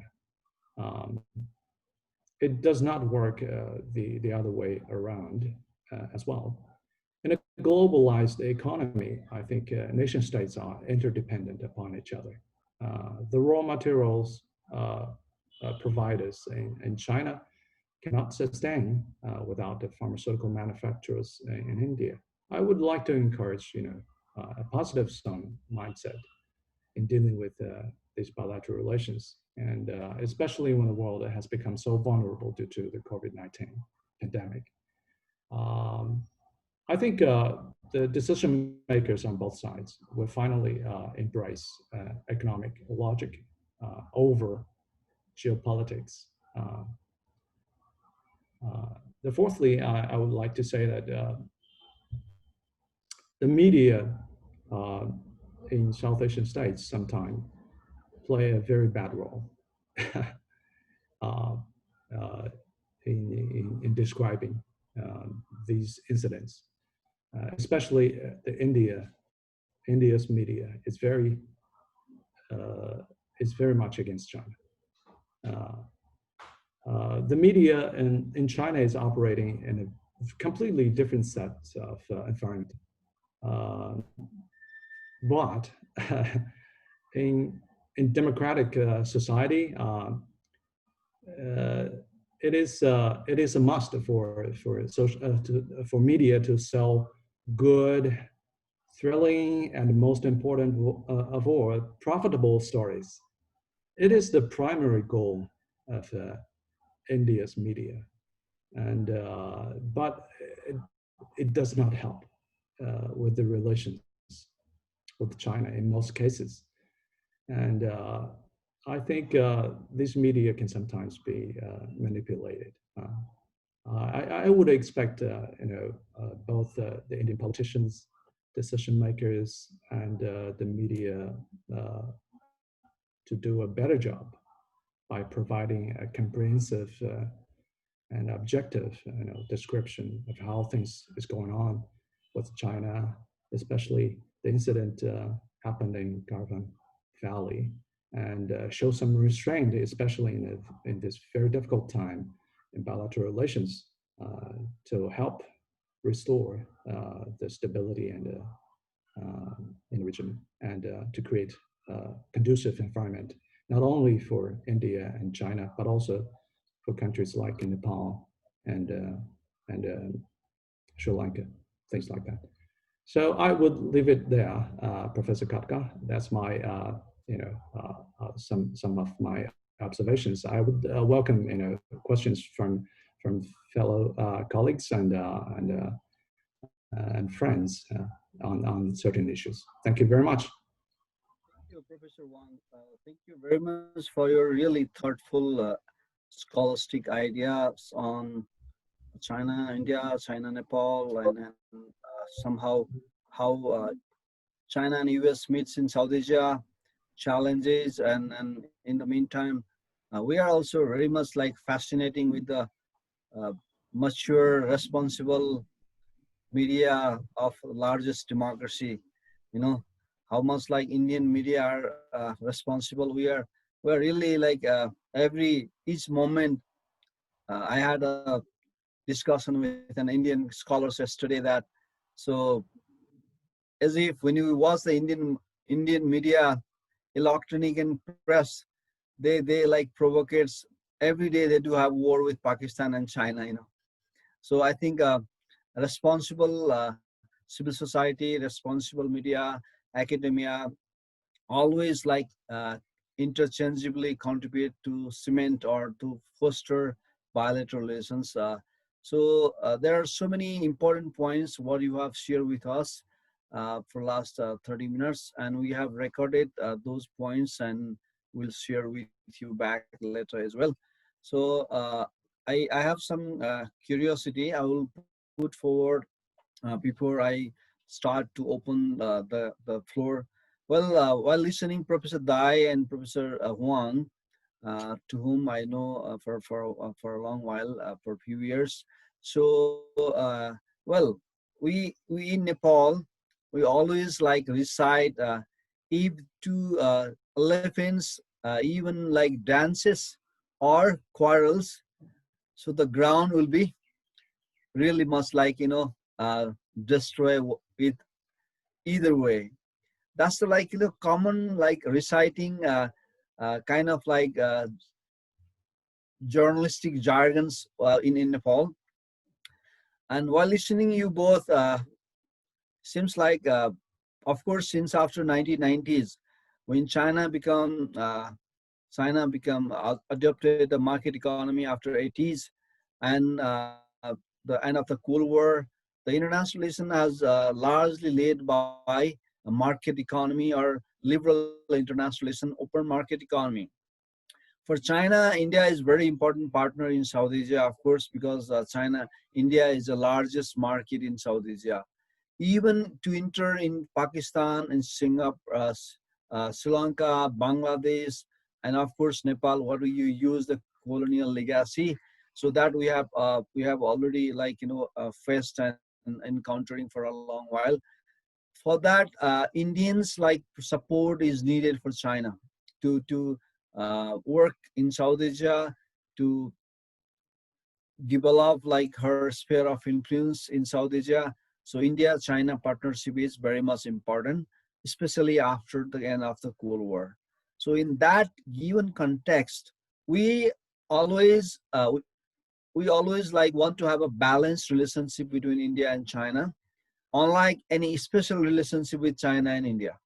It does not work the other way around as well. In a globalized economy, I think nation states are interdependent upon each other. The raw materials providers in China cannot sustain without the pharmaceutical manufacturers in India. I would like to encourage, a positive sum mindset in dealing with these bilateral relations, and especially when the world has become so vulnerable due to the COVID-19 pandemic. I think the decision makers on both sides will finally embrace economic logic over geopolitics. Fourthly, I would like to say that the media in South Asian states sometimes play a very bad role in describing these incidents, especially the India's media is very much against China. The media in China is operating in a completely different set of environment. But in democratic society, it is a must for media to sell good, thrilling, and most important of all, profitable stories. It is the primary goal of India's media, and but it does not help with the relations with China in most cases, and I think this media can sometimes be manipulated. I would expect both the Indian politicians, decision makers, and the media to do a better job by providing a comprehensive and objective description of how things is going on with China, especially the incident happened in Garvan Valley, and show some restraint, especially in this very difficult time in bilateral relations, to help restore the stability and in the region, and to create a conducive environment, not only for India and China, but also for countries like Nepal and Sri Lanka, things like that. So I would leave it there, Professor Katka. That's my, some of my observations. I would welcome, questions from fellow colleagues and friends on certain issues. Thank you very much. Thank you, Professor Huang. Thank you very much for your really thoughtful, scholastic ideas on China, India, China, Nepal, and somehow how China and US meets in South Asia, challenges, and in the meantime, we are also very much like fascinating with the mature, responsible media of largest democracy. How much like Indian media are responsible. We're really like each moment. I had a discussion with an Indian scholar yesterday that, so as if when you watch the Indian media, electronic and press, they like provocates every day. They do have war with Pakistan and China. So I think responsible civil society, responsible media, academia, always like interchangeably contribute to cement or to foster bilateral relations. So there are so many important points what you have shared with us. for last 30 minutes, and we have recorded those points, and we'll share with you back later as well. So I have some curiosity I will put forward before I start to open the floor. Well, while listening Professor Dai and Professor Huang, to whom I know for a long while, for a few years. So, well, we in Nepal, we always like recite, if two elephants even like dances or quarrels, so the ground will be really much like, destroy it either way. That's the like, common like reciting kind of like journalistic jargons in Nepal. And while listening you both, seems like, of course, since after 1990s, when China become adopted the market economy after 80s, and the end of the Cold War, the international relation has largely led by a market economy or liberal international relation, open market economy. For China, India is very important partner in South Asia, of course, because India is the largest market in South Asia. Even to enter in Pakistan and Singapore, Sri Lanka, Bangladesh, and of course Nepal, what do you use the colonial legacy? So that we have already like faced and encountering for a long while. For that, Indians like support is needed for China to work in South Asia, to develop like her sphere of influence in South Asia. So India-China partnership is very much important, especially after the end of the Cold War. So in that given context, we always like want to have a balanced relationship between India and China, unlike any special relationship with China and India.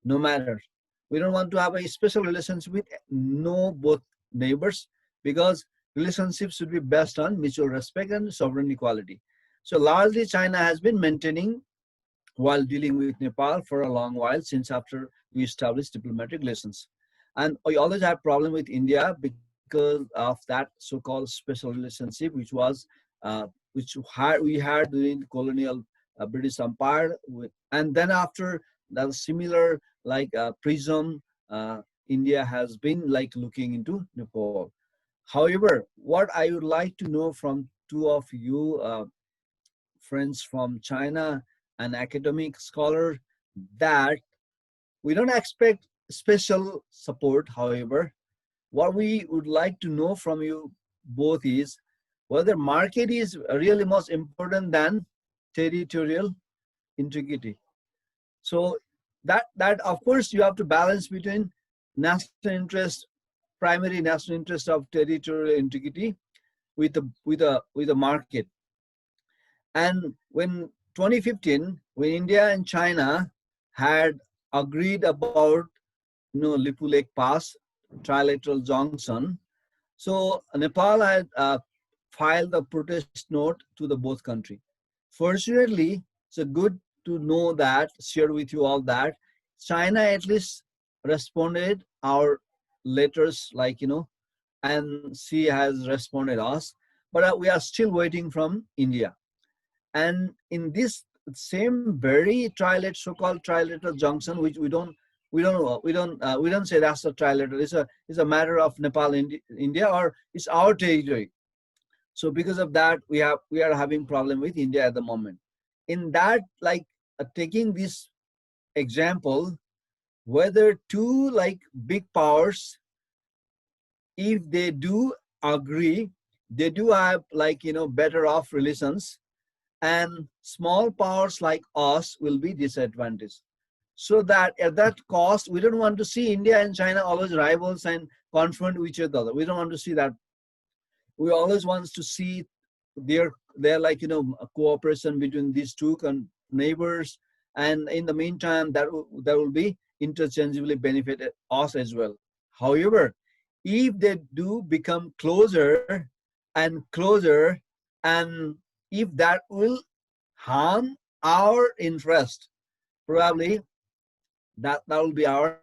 No matter, we don't want to have a special relationship with both neighbors, because relationships should be based on mutual respect and sovereign equality. So largely China has been maintaining while dealing with Nepal for a long while, since after we established diplomatic relations. And we always have problem with India because of that so-called special relationship, which we had during the colonial British Empire. And then after that similar like prism, India has been like looking into Nepal. However, what I would like to know from two of you friends from China, an academic scholar, that we don't expect special support. However, what we would like to know from you both is whether market is really most important than territorial integrity. So that of course you have to balance between national interest, primary national interest of territorial integrity with the market. And when 2015, when India and China had agreed about Lipu Lake Pass trilateral junction, so Nepal had filed a protest note to the both country. Fortunately, it's good to know that, share with you all that China at least responded our letters, like and she has responded us, but we are still waiting from India. And in this same very so-called trilateral junction, which we don't say that's a trilateral. It's a matter of Nepal, India, or it's our territory. So because of that, we are having problem with India at the moment. In that, like taking this example, whether two like big powers, if they do agree, they do have like better off relations, and small powers like us will be disadvantaged. So that at that cost, we don't want to see India and China always rivals and confront each other. We don't want to see that. We always want to see their like cooperation between these two neighbors, and in the meantime that will be interchangeably benefit us as well. However, if they do become closer and closer, and if that will harm our interest, probably that will be our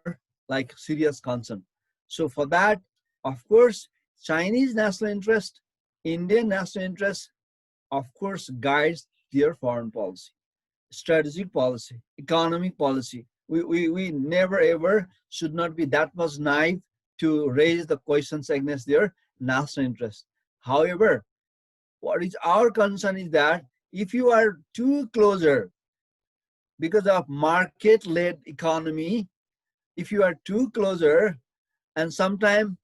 like serious concern. So for that, of course, Chinese national interest, Indian national interest, of course, guides their foreign policy, strategic policy, economic policy. We never ever should not be that much naive to raise the questions against their national interest. However, what is our concern is that if you are too closer because of market-led economy, if you are too closer, and sometimes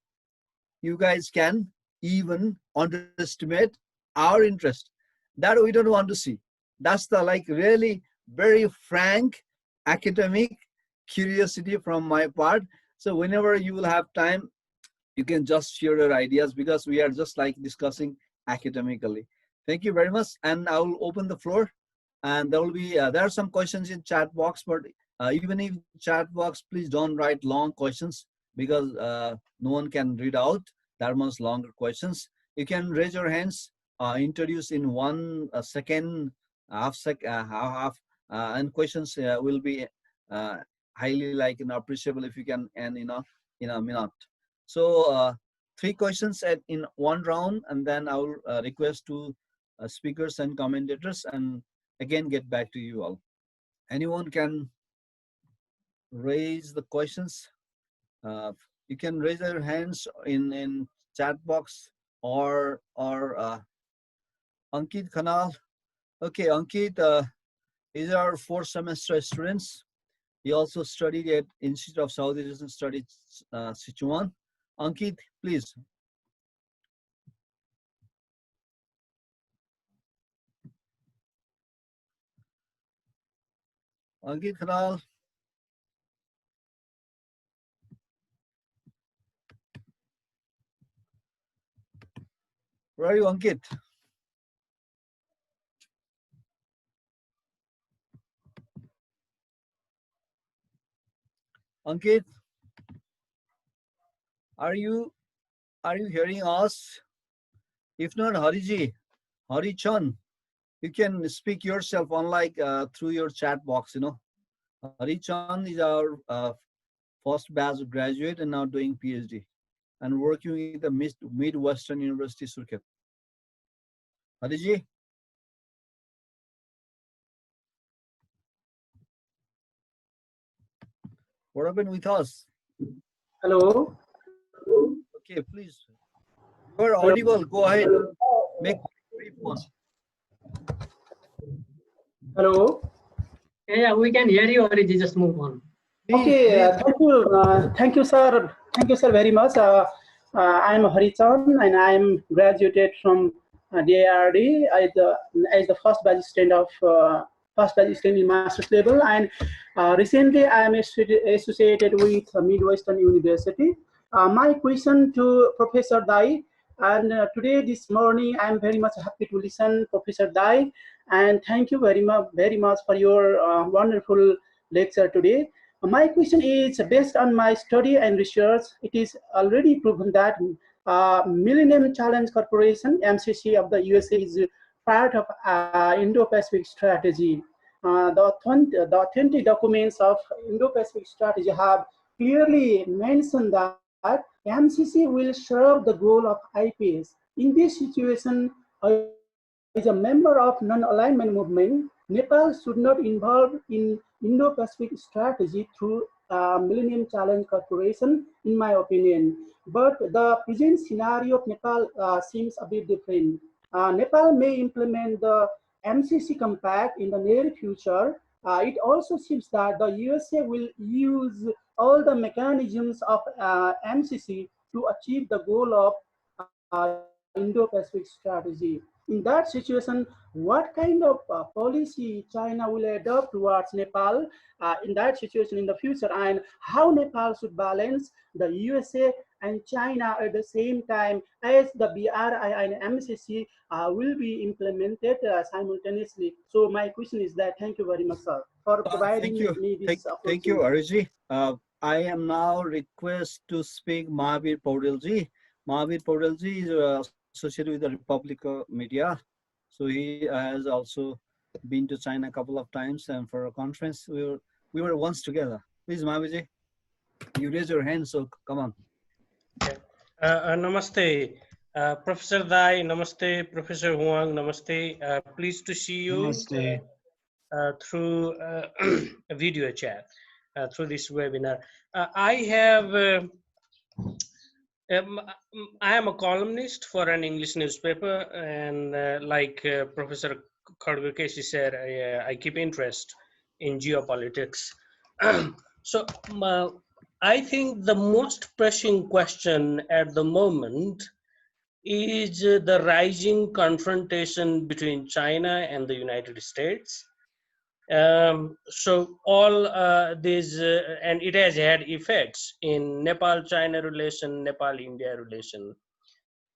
you guys can even underestimate our interest, that we don't want to see. That's the like really very frank academic curiosity from my part. So whenever you will have time, you can just share your ideas, because we are just like discussing academically. Thank you very much, and I will open the floor. And there will be there are some questions in chat box, but even if chat box, please don't write long questions, because no one can read out that much longer questions. You can raise your hands, introduce in 1 second, half, and questions will be highly like appreciable if you can end in a minute. So 3 questions in 1 round, and then I will request to speakers and commentators, and again get back to you all. Anyone can raise the questions. You can raise your hands in chat box, or Ankit Khanal. Okay, Ankit is our 4th semester students. He also studied at Institute of Southeast Asian Studies, Sichuan. Ankit, please. Ankit Khanal. Where are you, Ankit? Ankit, are you hearing us? If not, Hariji, Hari Chan, you can speak yourself, unlike through your chat box. Hari Chan is our 1st batch graduate and now doing PhD and working with the Midwestern University, Surkhet. Hariji? What happened with us? Hello. Okay, please. You are audible. Go ahead. Make it brief one. Hello. Yeah, we can hear you, Ariji. Just move on. Okay, thank you, sir. Thank you, sir, very much. I'm Harichan, and I'm graduated from DARD as the first batch student of in master's level, and recently I am associated with Midwestern University. My question to Professor Dai, and today this morning I am very much happy to listen Professor Dai, and thank you very much for your wonderful lecture today. My question is based on my study and research. It is already proven that Millennium Challenge Corporation (MCC) of the USA is part of Indo-Pacific strategy. The authentic documents of Indo-Pacific strategy have clearly mentioned that MCC will serve the goal of IPS. In this situation, as a member of non-alignment movement, Nepal should not involve in Indo-Pacific strategy through Millennium Challenge Corporation, in my opinion. But the present scenario of Nepal seems a bit different. Nepal may implement the MCC compact in the near future. It also seems that the USA will use all the mechanisms of MCC to achieve the goal of Indo-Pacific strategy. In that situation, what kind of policy China will adopt towards Nepal in that situation in the future, and how Nepal should balance the USA and China at the same time as the BRI and MCC will be implemented simultaneously. So my question is that, thank you very much, sir, for providing me this opportunity. Thank you, Ariji. I am now request to speak Mahavir Paudilji. Mahavir Paudilji is associated with the Republic Media. So he has also been to China a couple of times, and for a conference, we were once together. Please, Mahaviji, you raise your hand, so come on. Namaste, Professor Dai. Namaste, Professor Huang. Namaste. Pleased to see you through a video chat, through this webinar. I am a columnist for an English newspaper, and like Professor Khadgurkeshi said, I keep interest in geopolitics. So I think the most pressing question at the moment is the rising confrontation between China and the United States. So all these, and it has had effects in Nepal-China relation, Nepal-India relation,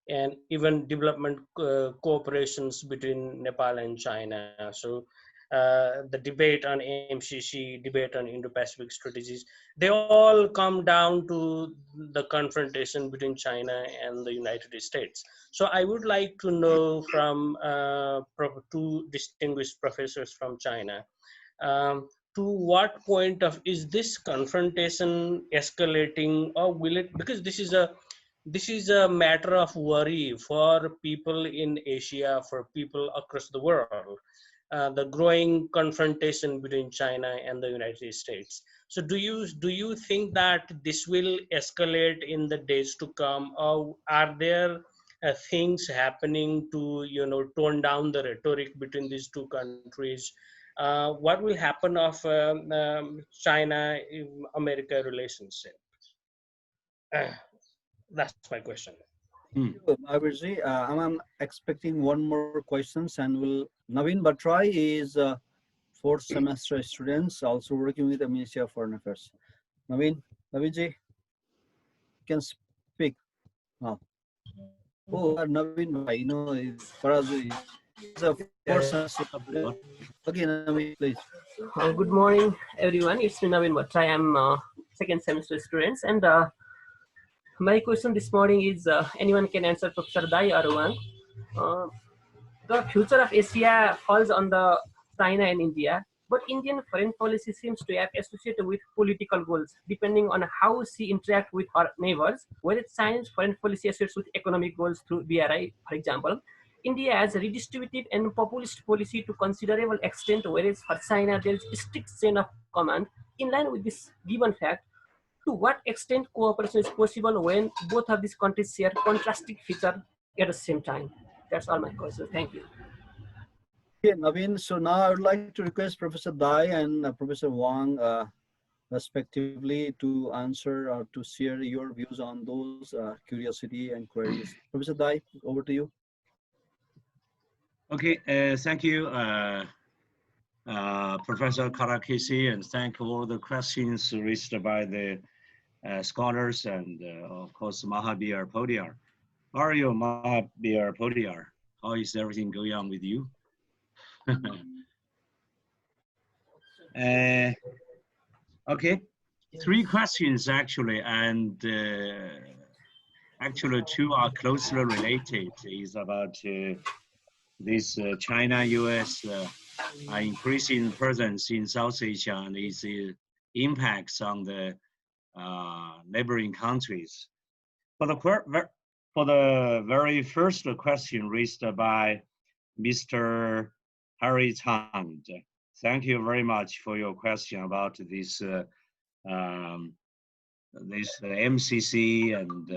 and even development cooperations between Nepal and China. So the debate on MCC, debate on Indo-Pacific strategies, they all come down to the confrontation between China and the United States. So I would like to know from two distinguished professors from China, to what point of is this confrontation escalating, or will it, because this is a matter of worry for people in Asia, for people across the world, the growing confrontation between China and the United States. So do you think that this will escalate in the days to come, or are there things happening to tone down the rhetoric between these two countries? What will happen of China-America relationship? That's my question. Mahaviji, I'm expecting one more questions, and Naveen Bhatrai is fourth semester students also working with the Ministry of Foreign Affairs. Naveenji, can speak now. Oh, Naveen Bhai, he's a fourth semester student. Okay, Naveen, please. Good morning, everyone. It's Naveen Bhatrai. I'm second semester students, and my question this morning is anyone can answer, Professor Dai or Huang. The future of Asia falls on the China and India, but Indian foreign policy seems to have associated with political goals, depending on how she interacts with her neighbors. Whether China's foreign policy associates with economic goals through BRI, for example, India has a redistributive and populist policy to considerable extent, whereas for China there is a strict chain of command. In line with this given fact, to what extent cooperation is possible when both of these countries share contrasting features at the same time? That's all my questions. Thank you. Okay, Naveen. So now I would like to request Professor Dai and Professor Huang, respectively, to answer or to share your views on those curiosity and queries. Professor Dai, over to you. Okay, thank you, Professor Khadgurkeshi, and thank all the questions raised by the scholars and, of course, Mahabir Podiar. How are you, Mahabir Podiar? How is everything going on with you? Okay, three questions actually, and actually two are closely related. Is about this China-US increasing presence in South Asia and its impacts on the neighboring countries. For the very first question raised by Mr. Harry Chand, thank you very much for your question about this MCC and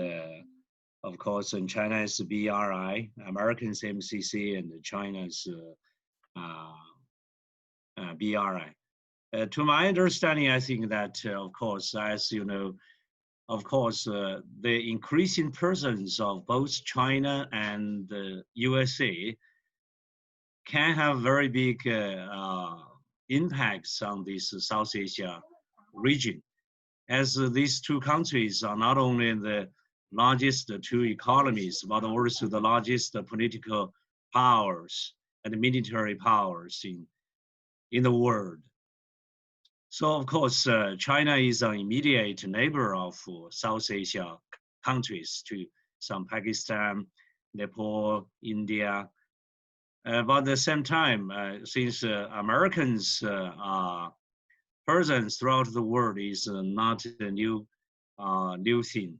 of course in China's BRI, Americans MCC and China's BRI. To my understanding, I think that of course, as you know, of course, the increasing presence of both China and the USA can have very big impacts on this South Asia region, as these two countries are not only the largest two economies, but also the largest political powers and military powers in the world. So of course, China is an immediate neighbor of South Asia countries, to some Pakistan, Nepal, India. But at the same time, since Americans are presence throughout the world is not a new thing.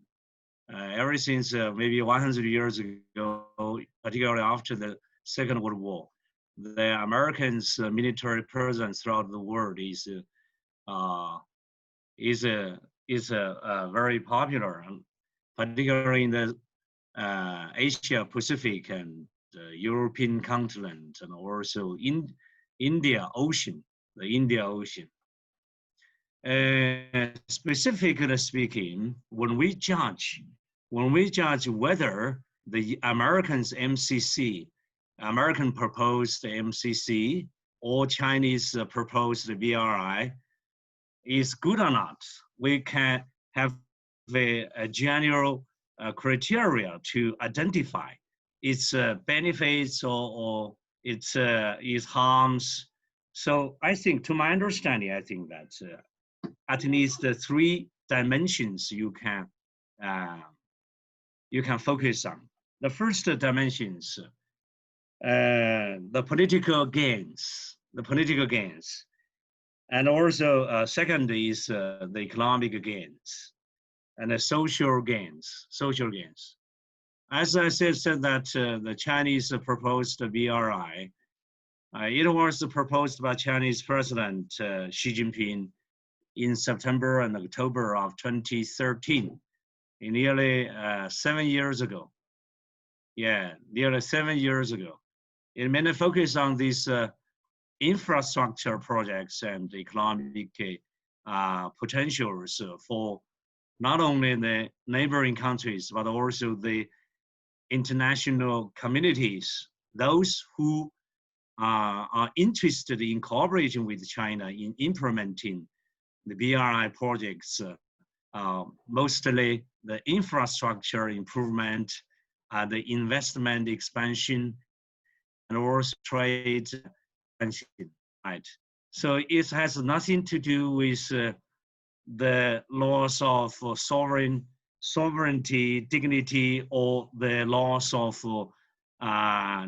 Ever since maybe 100 years ago, particularly after the Second World War, the Americans' military presence throughout the world is very popular, particularly in the Asia Pacific and European continent, and also in India Ocean, the India Ocean. Specifically speaking, when we judge whether the Americans' MCC, American proposed MCC or Chinese proposed BRI is good or not, we can have a general criteria to identify its benefits or its harms. So I think, to my understanding, I think that at least the 3 dimensions you can focus on. The first dimensions, the political gains, and also second is the economic gains and the social gains. As I said that the Chinese proposed BRI, it was proposed by Chinese President Xi Jinping in September and October of 2013, nearly 7 years ago. Yeah, nearly 7 years ago. It mainly focused on these infrastructure projects and economic potentials for not only the neighboring countries, but also the international communities, those who are interested in cooperating with China in implementing the BRI projects, mostly the infrastructure improvement, the investment expansion, and also trade expansion, right? So it has nothing to do with the loss of sovereignty, dignity, or the loss of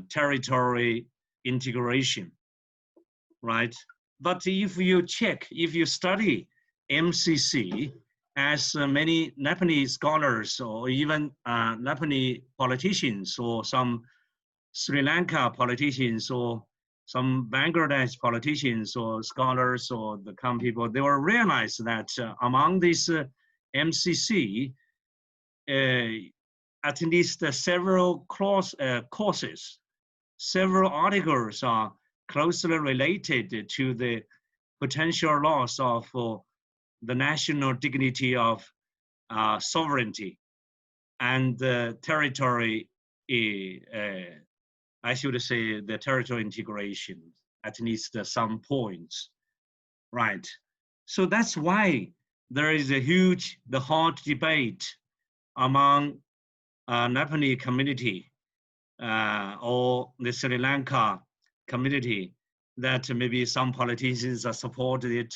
territory integration, right? But if you study MCC, as many Nepalese scholars or even Nepalese politicians or some Sri Lanka politicians or some Bangladesh politicians or scholars or the common people, they will realize that among these MCC, at least several courses, several articles are closely related to the potential loss of the national dignity of sovereignty and territory, I should say the territorial integration, at least some points, right? So that's why there is the hot debate among Nepalese community or the Sri Lanka community, that maybe some politicians are supportive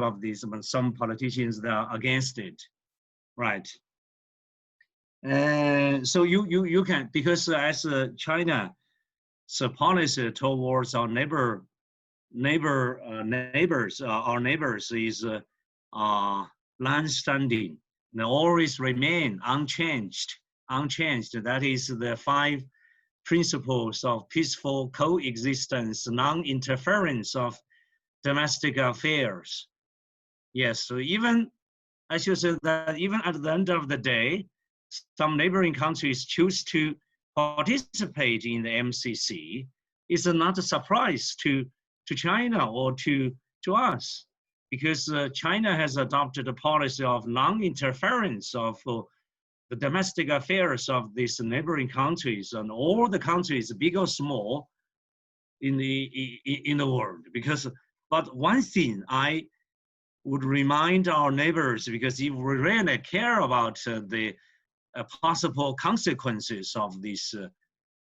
of this, but some politicians that are against it, right? So you can, because as China's policy towards our neighbors is long-standing and always remain unchanged. That is the 5 principles of peaceful coexistence, non-interference of domestic affairs. Yes, so even, I should say that even at the end of the day, some neighboring countries choose to participate in the MCC. It's not a surprise to China or to us, because China has adopted a policy of non-interference of the domestic affairs of these neighboring countries and all the countries, big or small, in the world. But one thing I would remind our neighbors, because if we really care about the possible consequences of this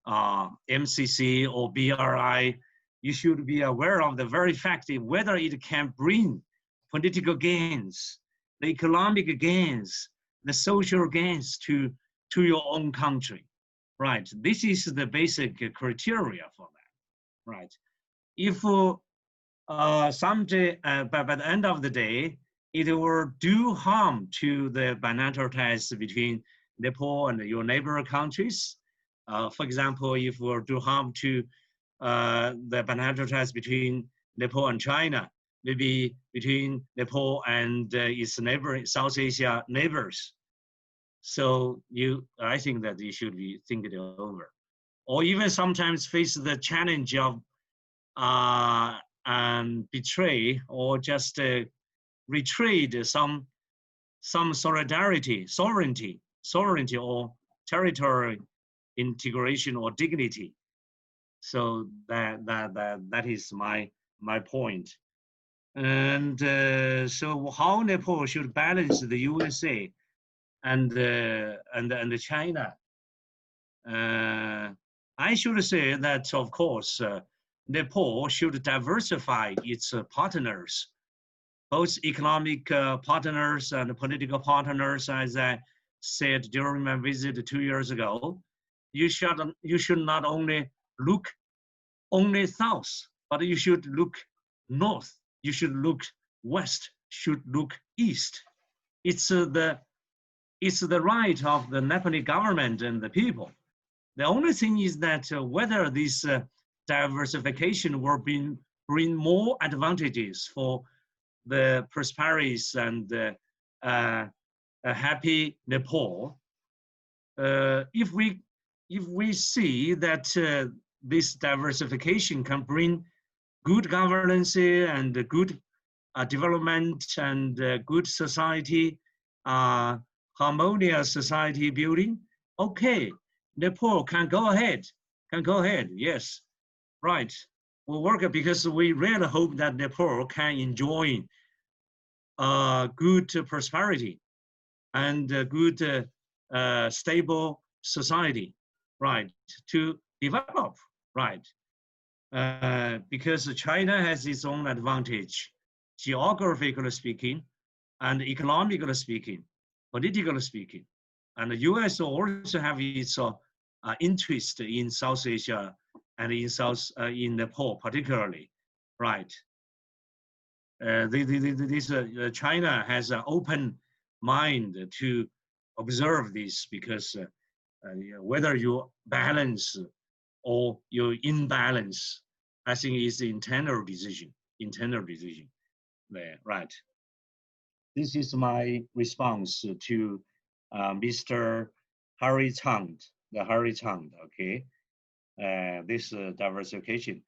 MCC or BRI, you should be aware of the very fact that whether it can bring political gains, the economic gains, the social gains to your own country, right? This is the basic criteria for that, right? If someday, by the end of the day, it will do harm to the bilateral ties between Nepal and your neighbor countries. For example, if we do harm to the bilateral ties between Nepal and China, maybe between Nepal and its neighbor, South Asia neighbors. So I think that you should be thinking it over, or even sometimes face the challenge of betray or just retreat some sovereignty or territory integration or dignity. So that is my point. And so how Nepal should balance the USA and China? I should say that, of course, Nepal should diversify its partners, both economic partners and political partners. As I said during my visit 2 years ago, you should not only look only south, but you should look north. You should look west. Should look east. It's the right of the Nepalese government and the people. The only thing is that whether this diversification will bring more advantages for the prosperous and a happy Nepal. If we see that this diversification can bring good governance and good development and good society, harmonious society building, okay, Nepal can go ahead, yes, right. We'll work because we really hope that Nepal can enjoy good prosperity and good stable society, right, to develop, right. Because China has its own advantage, geographically speaking, and economically speaking, politically speaking. And the US also have its interest in South Asia and in Nepal particularly, right? China has an open mind to observe this because whether you balance or you imbalance, I think is the internal decision there, right? This is my response to Mr. Harry Chang, okay? This diversification.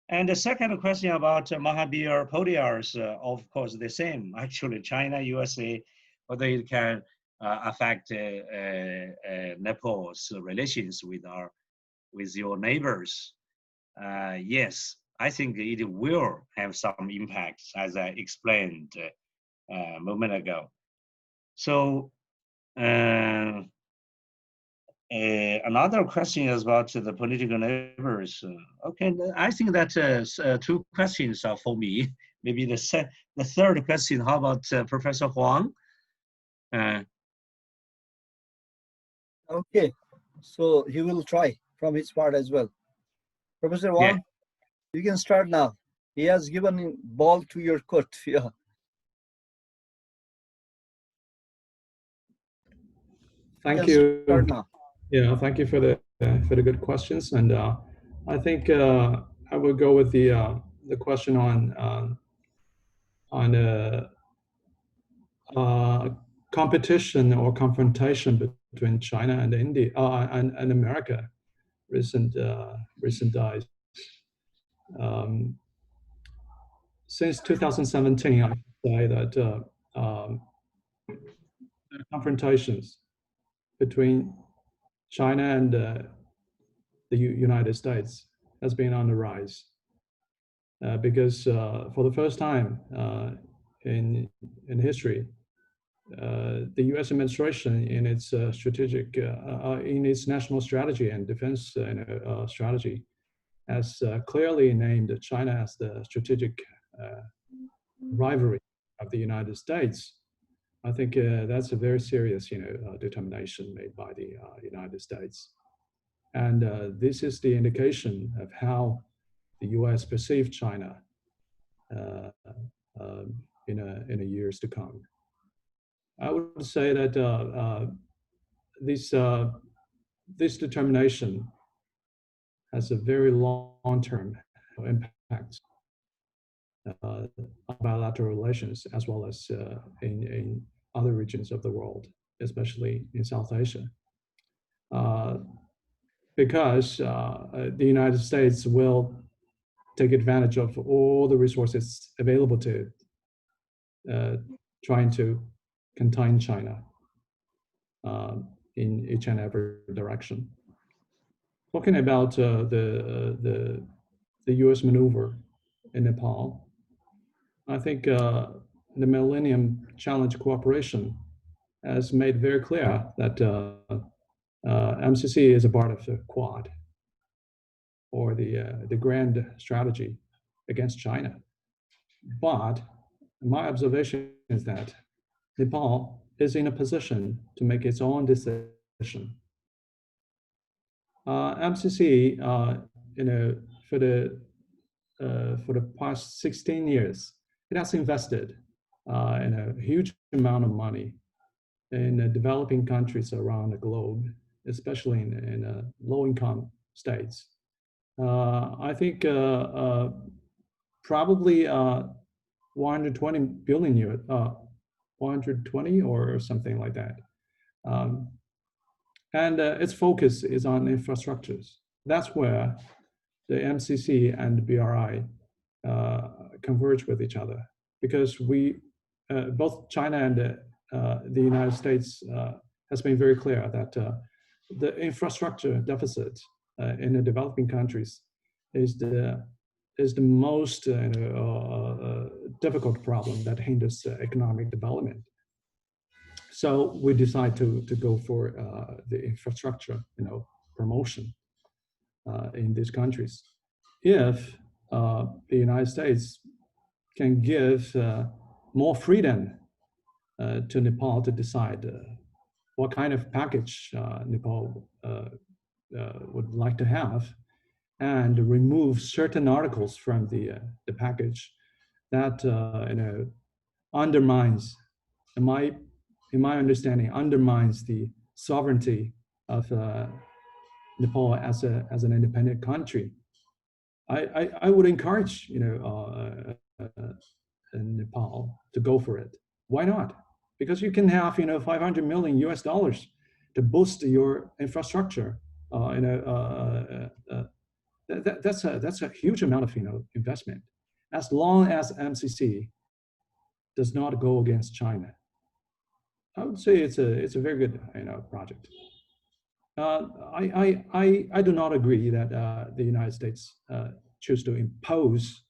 And the second question about Mahabir Podiars, of course, the same. Actually, China, USA, whether it can affect Nepal's relations with your neighbors. Yes, I think it will have some impacts, as I explained a moment ago. So another question is about the political neighbors. Okay, I think that two questions are for me. Maybe the third question, how about Professor Huang? Okay, so he will try from his part as well. Professor Wang, you can start now. He has given ball to your court. Yeah. Thank you. Yeah, thank you for the good questions, and I think I will go with the question on competition or confrontation between China and India and America. Recent days. Since 2017, I say that confrontations between China and the United States has been on the rise because for the first time in history, the U.S. administration in its strategic, in its national strategy and defense strategy has clearly named China as the strategic rivalry of the United States. I think that's a very serious, determination made by the United States. And this is the indication of how the US perceived China in a years to come. I would say that this determination has a very long-term impact on bilateral relations, as well as in other regions of the world, especially in South Asia. Because the United States will take advantage of all the resources available to it, trying to contain China in each and every direction. Talking about the U.S. maneuver in Nepal, I think the Millennium Challenge Cooperation has made very clear that MCC is a part of the Quad, or the grand strategy against China. But my observation is that Nepal is in a position to make its own decision. MCC, for the past 16 years, it has invested in a huge amount of money in developing countries around the globe, especially in low-income states. I think probably 120 billion 120 or something like that. And its focus is on infrastructures. That's where the MCC and BRI converge with each other, because both China and the United States has been very clear that the infrastructure deficit in the developing countries is the most difficult problem that hinders economic development. So we decide to go for the infrastructure, promotion in these countries. If the United States can give more freedom to Nepal to decide what kind of package Nepal would like to have, and remove certain articles from the package that undermines, in my understanding, undermines the sovereignty of Nepal as an independent country. I would encourage Nepal to go for it. Why not? Because you can have $500 million to boost your infrastructure. That's a huge amount of investment, as long as MCC does not go against China. I would say it's a very good project. I do not agree that the United States choose to impose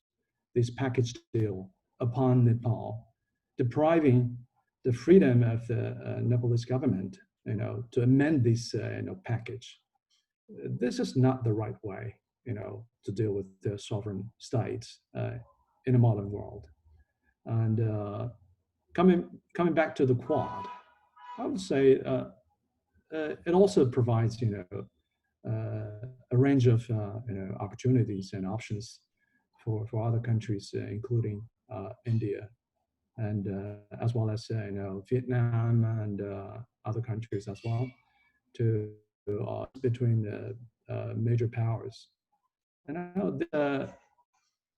this package deal upon Nepal, depriving the freedom of the Nepalese government to amend this package. This is not the right way to deal with the sovereign states in a modern world. And coming back to the Quad, I would say it also provides a range of opportunities and options for other countries, including India, and as well as Vietnam and other countries as well, to between the major powers. And I know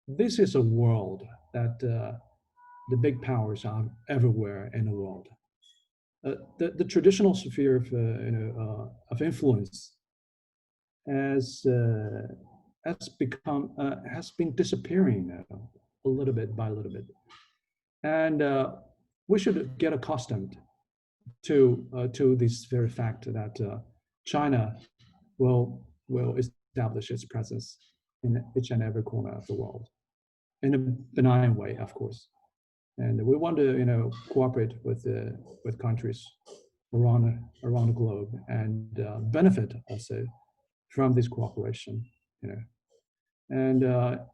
this is a world that the big powers are everywhere in the world. The traditional sphere of influence has been disappearing a little bit by a little bit, and we should get accustomed to this very fact that China will establish its presence in each and every corner of the world, in a benign way, of course. And we want to, cooperate with countries around the globe and benefit also from this cooperation, And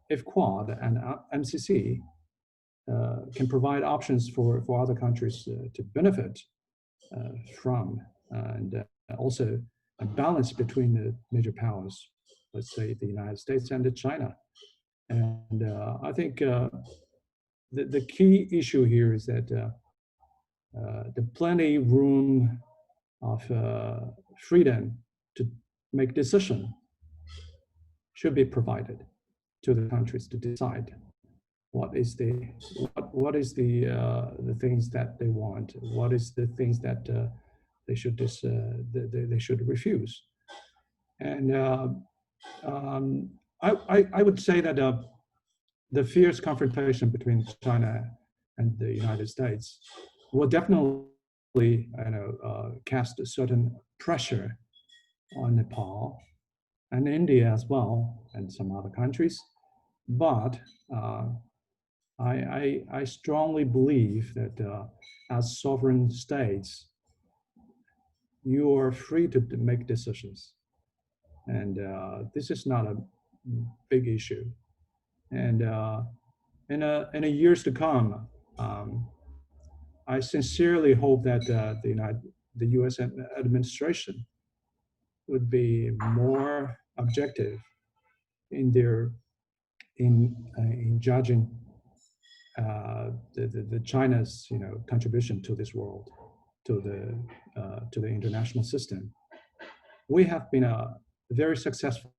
if Quad and MCC can provide options for other countries to benefit from, and also a balance between the major powers, let's say the United States and China. And I think the key issue here is that the plenty room of freedom to make decision should be provided to the countries to decide what is the things that they want, what is the things that they should refuse. And I would say that the fierce confrontation between China and the United States will definitely cast a certain pressure on Nepal and India as well, and some other countries. But I strongly believe that as sovereign states, you are free to make decisions. And this is not a big issue. And in a years to come, I sincerely hope that the U.S. administration would be more objective in judging the China's contribution to this world, to the international system. We have been a very successful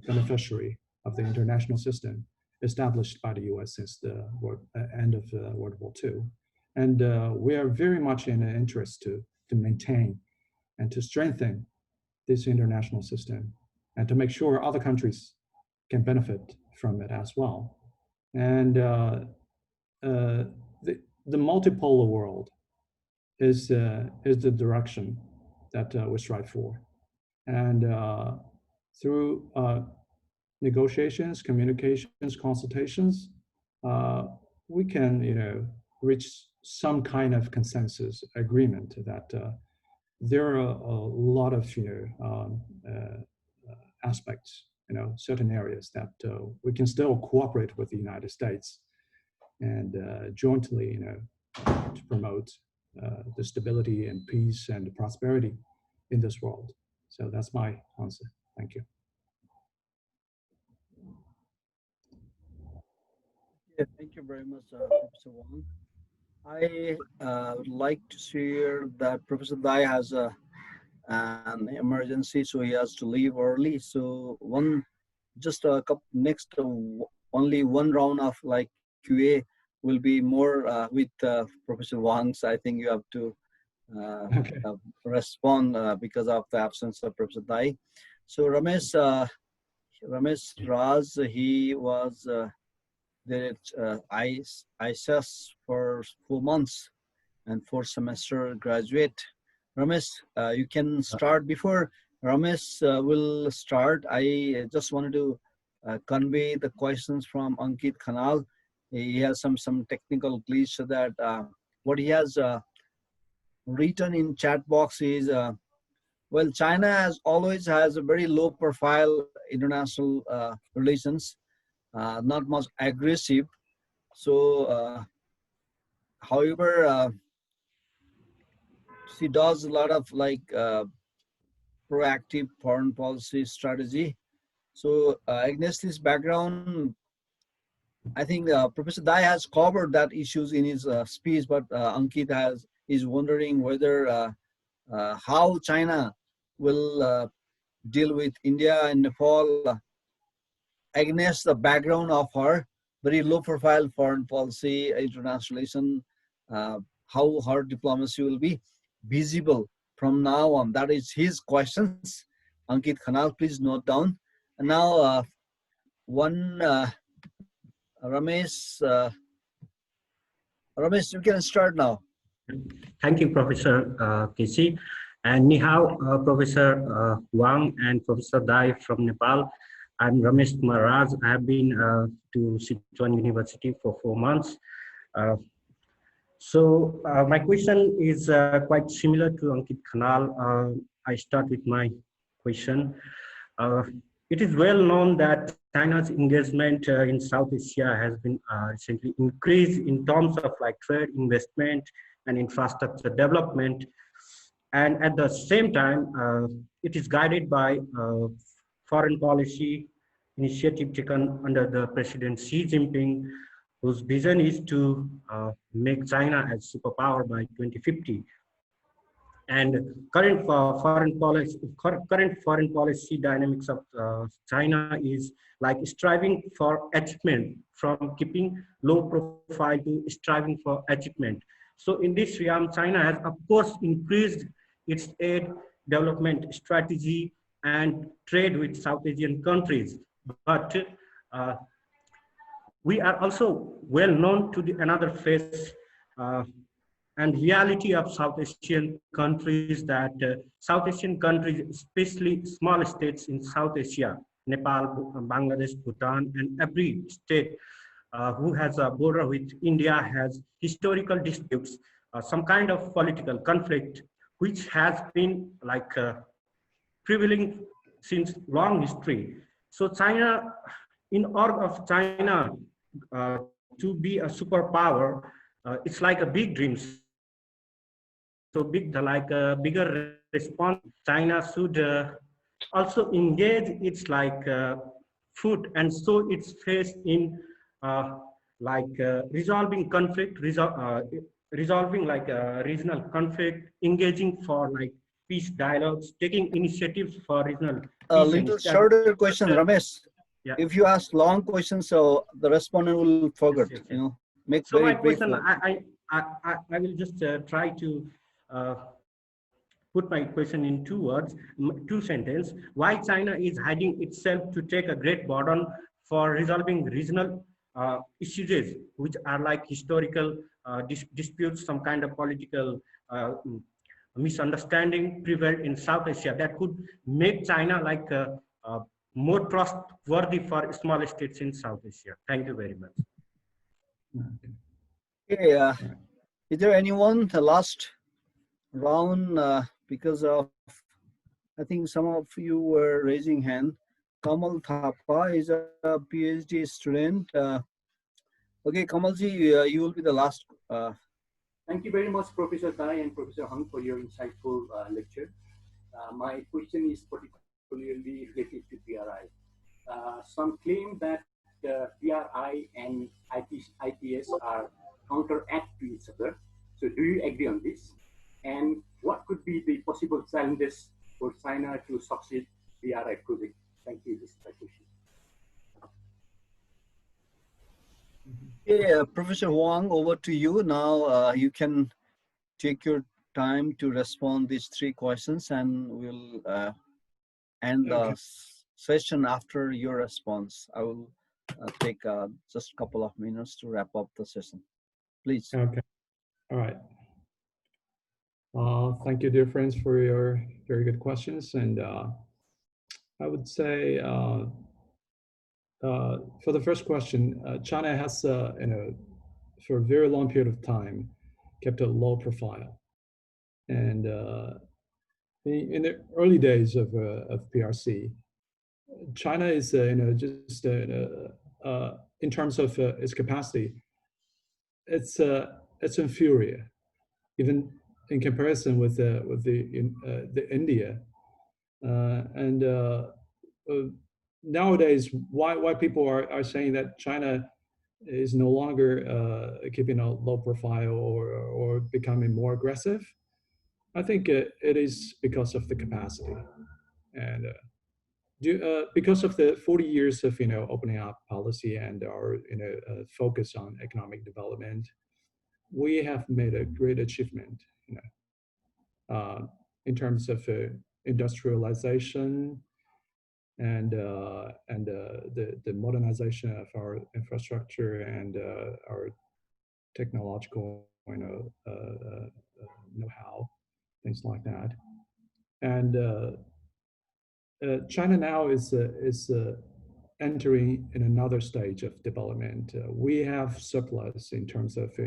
beneficiary of the international system established by the U.S. since the end of World War II. And we are very much in an interest to maintain and to strengthen this international system and to make sure other countries can benefit from it as well. And the multipolar world is the direction that we strive for. And through negotiations, communications, consultations, we can reach some kind of consensus agreement that there are a lot of aspects, certain areas that we can still cooperate with the United States and jointly to promote the stability and peace and prosperity in this world. So that's my answer. Thank you. Yeah, thank you very much, Professor Wang. I would like to share that Professor Dai has an emergency, so he has to leave early. So only one round of QA will be more with Professor Wang. So I think you have to respond because of the absence of Professor Dai. So Ramesh Raj, he was there at ISS for 4 months and 4 semester graduate. Ramesh, you can start. Before Ramesh will start, I just wanted to convey the questions from Ankit Khanal. He has some technical glitch, so that what he has written in chat box is, well, China always has a very low profile international relations, not much aggressive. So, however, she does a lot of proactive foreign policy strategy. So against this background, I think Professor Dai has covered that issues in his speech, but Ankit is wondering whether how China will deal with India and Nepal against the background of her very low profile foreign policy, international relation, how her diplomacy will be visible from now on. That is his questions. Ankit Khanal, please note down. And now Ramesh, you can start now. Thank you, Professor Kisi. And ni hao, Professor Huang and Professor Dai from Nepal. I'm Ramesh Maharaj. I have been to Sichuan University for 4 months. So my question is quite similar to Ankit Khanal. I start with my question. It is well known that China's engagement in South Asia has been recently increased in terms of trade, investment, and infrastructure development. And at the same time, it is guided by foreign policy initiative taken under the President Xi Jinping, whose vision is to make China as superpower by 2050. And current foreign policy dynamics of China is like striving for achievement, from keeping low profile to striving for achievement. So in this realm, China has of course increased its aid, development strategy, and trade with South Asian countries. But we are also well known to the another face and reality of South Asian countries, that South Asian countries, especially small states in South Asia, Nepal, Bangladesh, Bhutan, and every state who has a border with India has historical disputes, some kind of political conflict, which has been like prevailing since long history. So China, in order of China to be a superpower, it's like a big dream. So big, like a bigger response. China should also engage its like foot and show its face in resolving conflict, resolving like regional conflict, engaging for like peace dialogues, taking initiatives for regional peace. A little shorter question, Ramesh. Yeah. If you ask long questions, so the respondent will forget. Yes. You know, make so very my brief. Question, I will just try to put my question in 2 words, 2 sentences. Why China is hiding itself to take a great burden for resolving regional issues, which are like historical disputes, some kind of political misunderstanding prevailed in South Asia that could make China like more trustworthy for small states in South Asia. Thank you very much. Okay, is there anyone, the last round, because of, I think some of you were raising hand. Kamal Thapa is a PhD student. Okay, Kamalji, you will be the last. Thank you very much, Professor Dai and Professor Huang, for your insightful lecture. My question is particularly related to PRI. Some claim that PRI and IPS are counteract to each other. So do you agree on this? And what could be the possible challenges for China to succeed PRI project? Thank you. This is my question. Yeah, Professor Huang, over to you. Now you can take your time to respond these 3 questions, and we'll end the session after your response. I will take just a couple of minutes to wrap up the session. Please. Okay. All right. Thank you, dear friends, for your very good questions. And I would say for the first question, China has, for a very long period of time, kept a low profile. And in the early days of PRC, China is, just in terms of its capacity, it's inferior, even in comparison with the India. Nowadays, why people are saying that China is no longer keeping a low profile or becoming more aggressive, I think it is because of the capacity, and because of the 40 years of opening up policy and our focus on economic development, we have made a great achievement, in terms of industrialization and the modernization of our infrastructure and our technological know-how, things like that. And China now is entering in another stage of development. We have surplus in terms of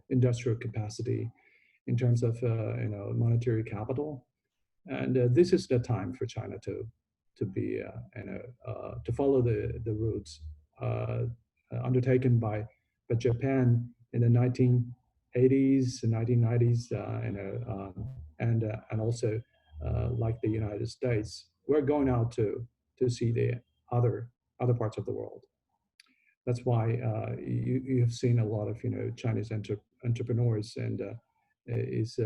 industrial capacity, in terms of monetary capital, and this is the time for China to be to follow the routes undertaken by Japan in the 1980s and 1990s, and also like the United States, we're going out to see the other parts of the world. That's why you have seen a lot of Chinese entrepreneurs and is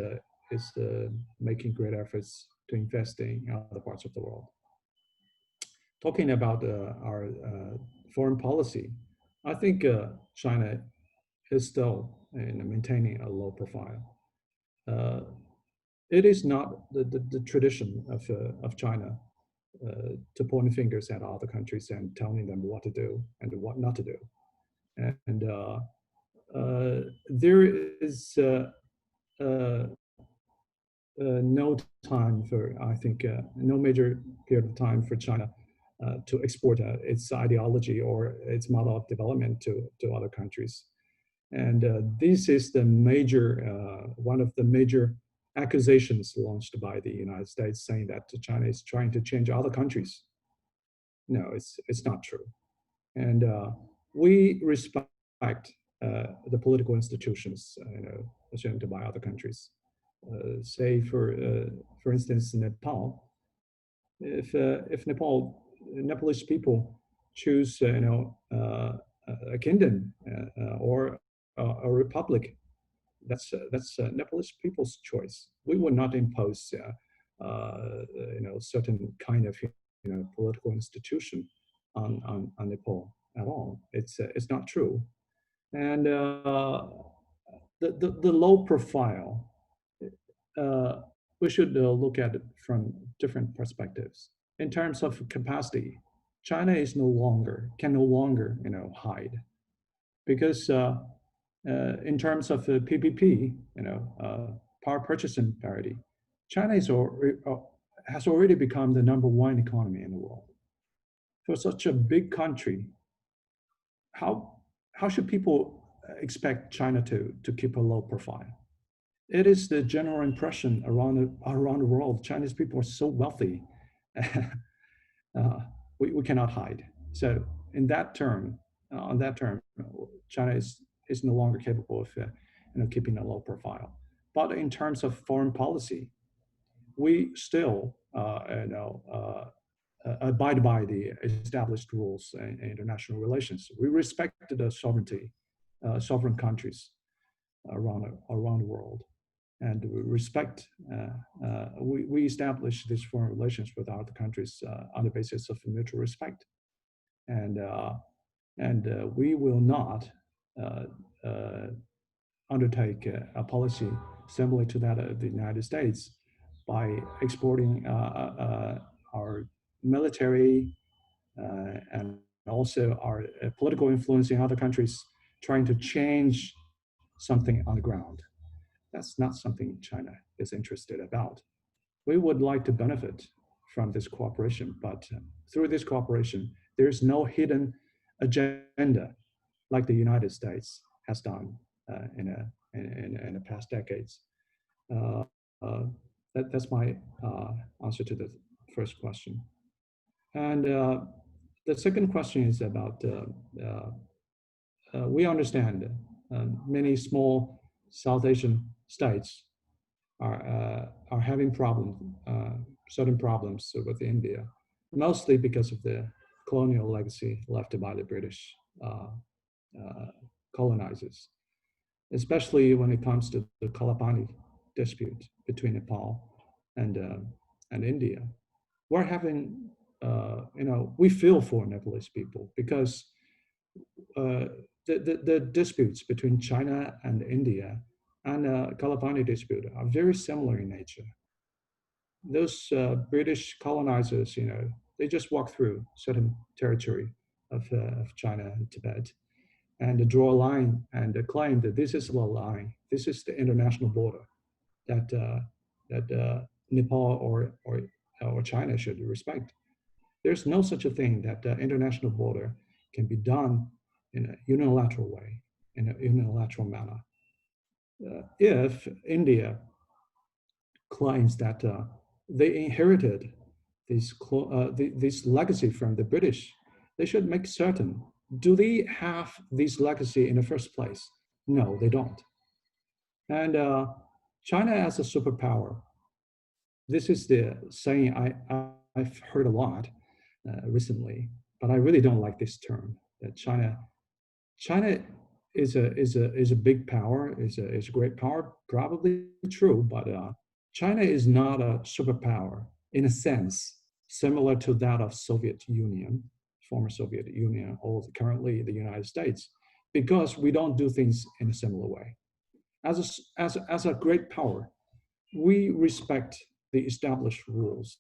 making great efforts to invest in other parts of the world. Talking about our foreign policy, I think China is still maintaining a low profile. It is not the tradition of China to point fingers at other countries and telling them what to do and what not to do. And there is no time for, I think, no major period of time for China to export its ideology or its model of development to other countries. And this is the major, one of the major accusations launched by the United States, saying that China is trying to change other countries. No, it's not true. And we respect the political institutions, assumed by other countries. Say for instance, Nepal. If Nepalese people choose, a kingdom or a republic, that's Nepalese people's choice. We will not impose, certain kind of, political institution on Nepal at all. It's not true, and the low profile. We should look at it from different perspectives. In terms of capacity, China is can no longer, hide, because in terms of PPP, power purchasing parity, China has already become the #1 economy in the world. For such a big country, how should people expect China to keep a low profile? It is the general impression around the world. Chinese people are so wealthy, we cannot hide. So in that term, on that term, China is no longer capable of keeping a low profile. But in terms of foreign policy, we still abide by the established rules in international relations. We respect the sovereign countries around the world. And we respect, we establish these foreign relations with other countries on the basis of mutual respect. And we will not undertake a policy similar to that of the United States by exporting our military and also our political influence in other countries, trying to change something on the ground. That's not something China is interested about. We would like to benefit from this cooperation, but through this cooperation, there's no hidden agenda like the United States has done in the past decades. That's my answer to the first question. And the second question is about, we understand many small South Asian states are having certain problems with India, mostly because of the colonial legacy left by the British colonizers, especially when it comes to the Kathmandu dispute between Nepal and India. We're having, we feel for Nepalese people because the disputes between China and India and Kathmandu dispute are very similar in nature. Those British colonizers, they just walk through certain territory of China and Tibet and draw a line and claim that this is the line, this is the international border that Nepal or China should respect. There's no such a thing that international border can be done in a unilateral way, in a unilateral manner. If India claims that they inherited this legacy from the British, they should make certain, do they have this legacy in the first place? No, they don't. And China as a superpower, this is the saying I've heard a lot recently, but I really don't like this term, that China China is a big power, is a great power, probably true, but China is not a superpower in a sense similar to that of Soviet Union, former Soviet Union, or currently the United States, because we don't do things in a similar way. As a great power, we respect the established rules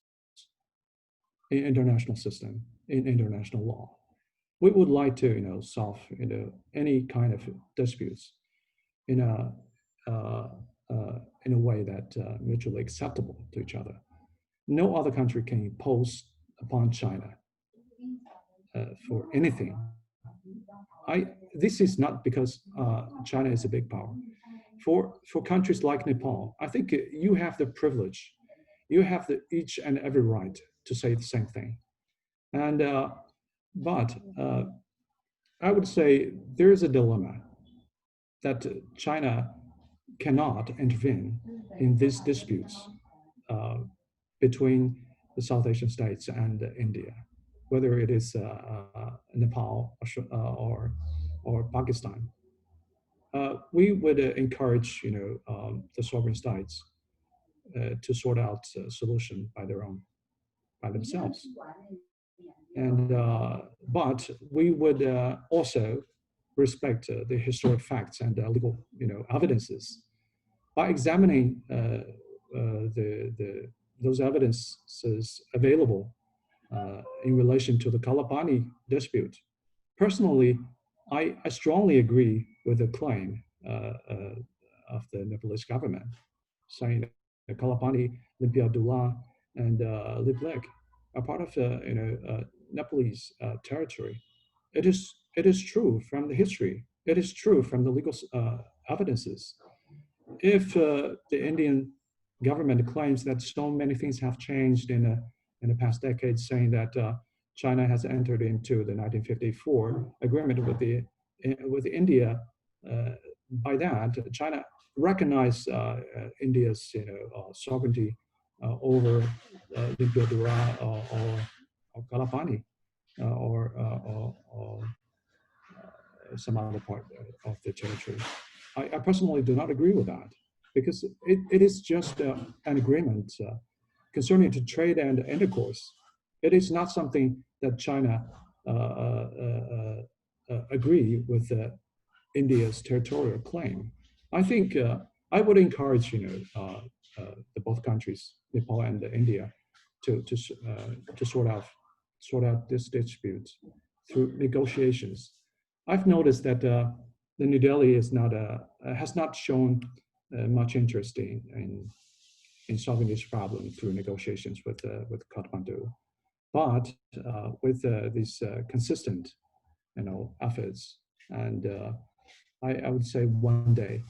in international system, in international law. We would like to, solve, any kind of disputes in a way that mutually acceptable to each other. No other country can impose upon China for anything. This is not because China is a big power. For countries like Nepal, I think you have the privilege, you have each and every right to say the same thing. And but I would say there is a dilemma that China cannot intervene in these disputes between the South Asian states and India, whether it is Nepal or Pakistan. We would encourage, the sovereign states to sort out a solution by themselves. And but we would also respect the historic facts and legal, evidences. By examining those evidences available in relation to the Kalapani dispute, personally, I strongly agree with the claim of the Nepalese government, saying that Kalapani, Limpiadula, and Liplek are part of Nepalese territory. It is true from the history. It is true from the legal evidences. If the Indian government claims that so many things have changed in the past decades, saying that China has entered into the 1954 agreement with India, by that China recognized India's sovereignty over Limpiadura or Kalapani or some other part of the territory. I personally do not agree with that, because it is just an agreement concerning to trade and intercourse. It is not something that China agree with India's territorial claim. I think I would encourage the both countries, Nepal and India, to sort out this dispute through negotiations. I've noticed that the New Delhi is has not shown much interest in solving this problem through negotiations with Kathmandu, but with these consistent, efforts, and I would say one day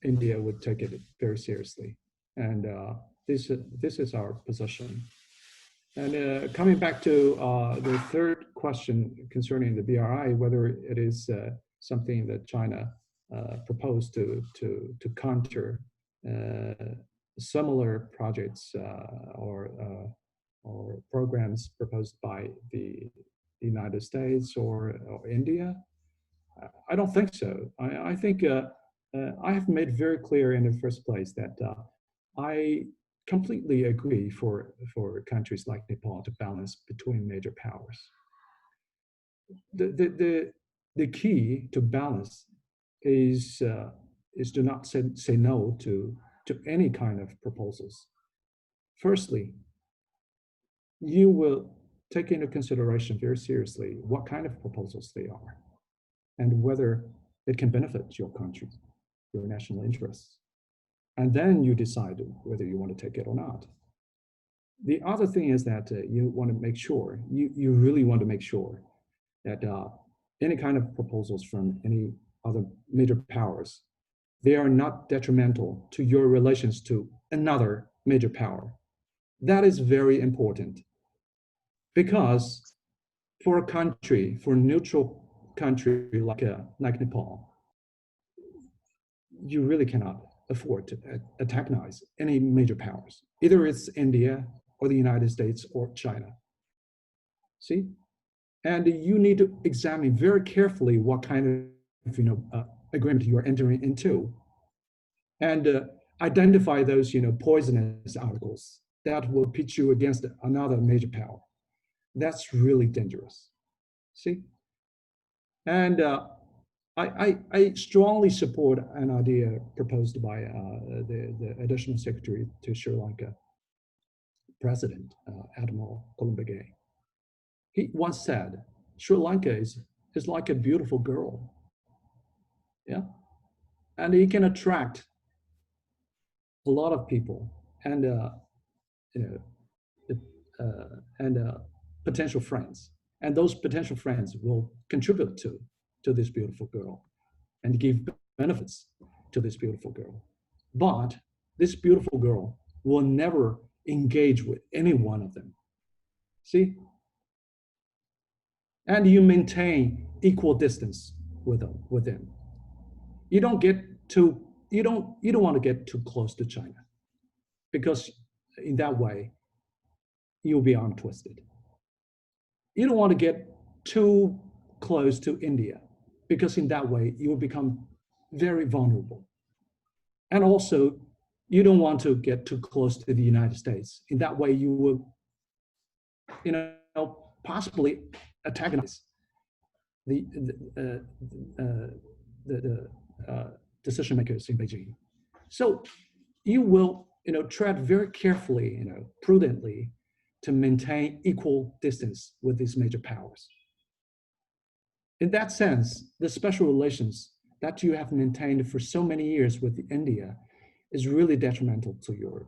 India would take it very seriously, and this is our position. And coming back to the third question concerning the BRI, whether it is something that China proposed to counter similar projects or programs proposed by the United States or India, I don't think so. I think I have made very clear in the first place that I completely agree for countries like Nepal to balance between major powers. The key to balance is to not say no to any kind of proposals. Firstly, you will take into consideration very seriously what kind of proposals they are and whether it can benefit your country, your national interests. And then you decide whether you want to take it or not. The other thing is that you want to make sure, you really want to make sure that any kind of proposals from any other major powers, they are not detrimental to your relations to another major power. That is very important, because for a country, for a neutral country like Nepal, you really cannot afford to antagonize any major powers. Either it's India or the United States or China. See, And you need to examine very carefully what kind of agreement you are entering into, and identify those poisonous articles that will pitch you against another major power. That's really dangerous. See, and I strongly support an idea proposed by the additional secretary to Sri Lanka president, Admiral Columbage. He once said, Sri Lanka is like a beautiful girl. Yeah. And it can attract a lot of people and potential friends. And those potential friends will contribute to this beautiful girl and give benefits to this beautiful girl. But this beautiful girl will never engage with any one of them. See? And you maintain equal distance with them. You don't want to get too close to China, because in that way you'll be arm twisted. You don't want to get too close to India, because in that way you will become very vulnerable. And also, you don't want to get too close to the United States. In that way, you will, possibly antagonize the decision makers in Beijing. So you will, tread very carefully, prudently, to maintain equal distance with these major powers. In that sense, the special relations that you have maintained for so many years with India is really detrimental to your,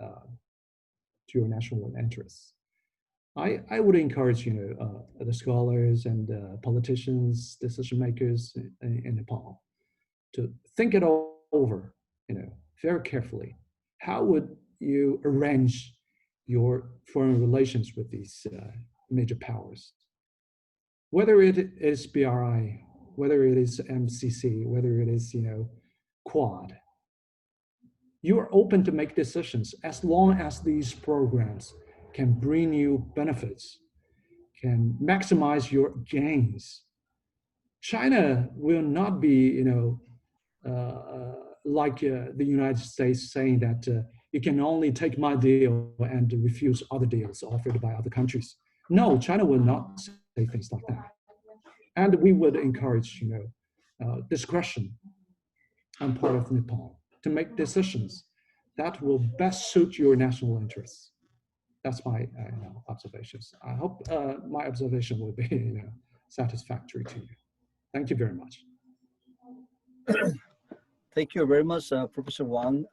to your national interests. I would encourage, the scholars and politicians, decision makers in Nepal to think it over, very carefully. How would you arrange your foreign relations with these major powers? Whether it is BRI, whether it is MCC, whether it is, Quad, you are open to make decisions as long as these programs can bring you benefits, can maximize your gains. China will not be, like the United States saying that you can only take my deal and refuse other deals offered by other countries. No, China will not say things like that. And we would encourage, discretion on part of Nepal to make decisions that will best suit your national interests. That's my observations. I hope my observation will be satisfactory to you. Thank you very much. Thank you very much, Professor Huang.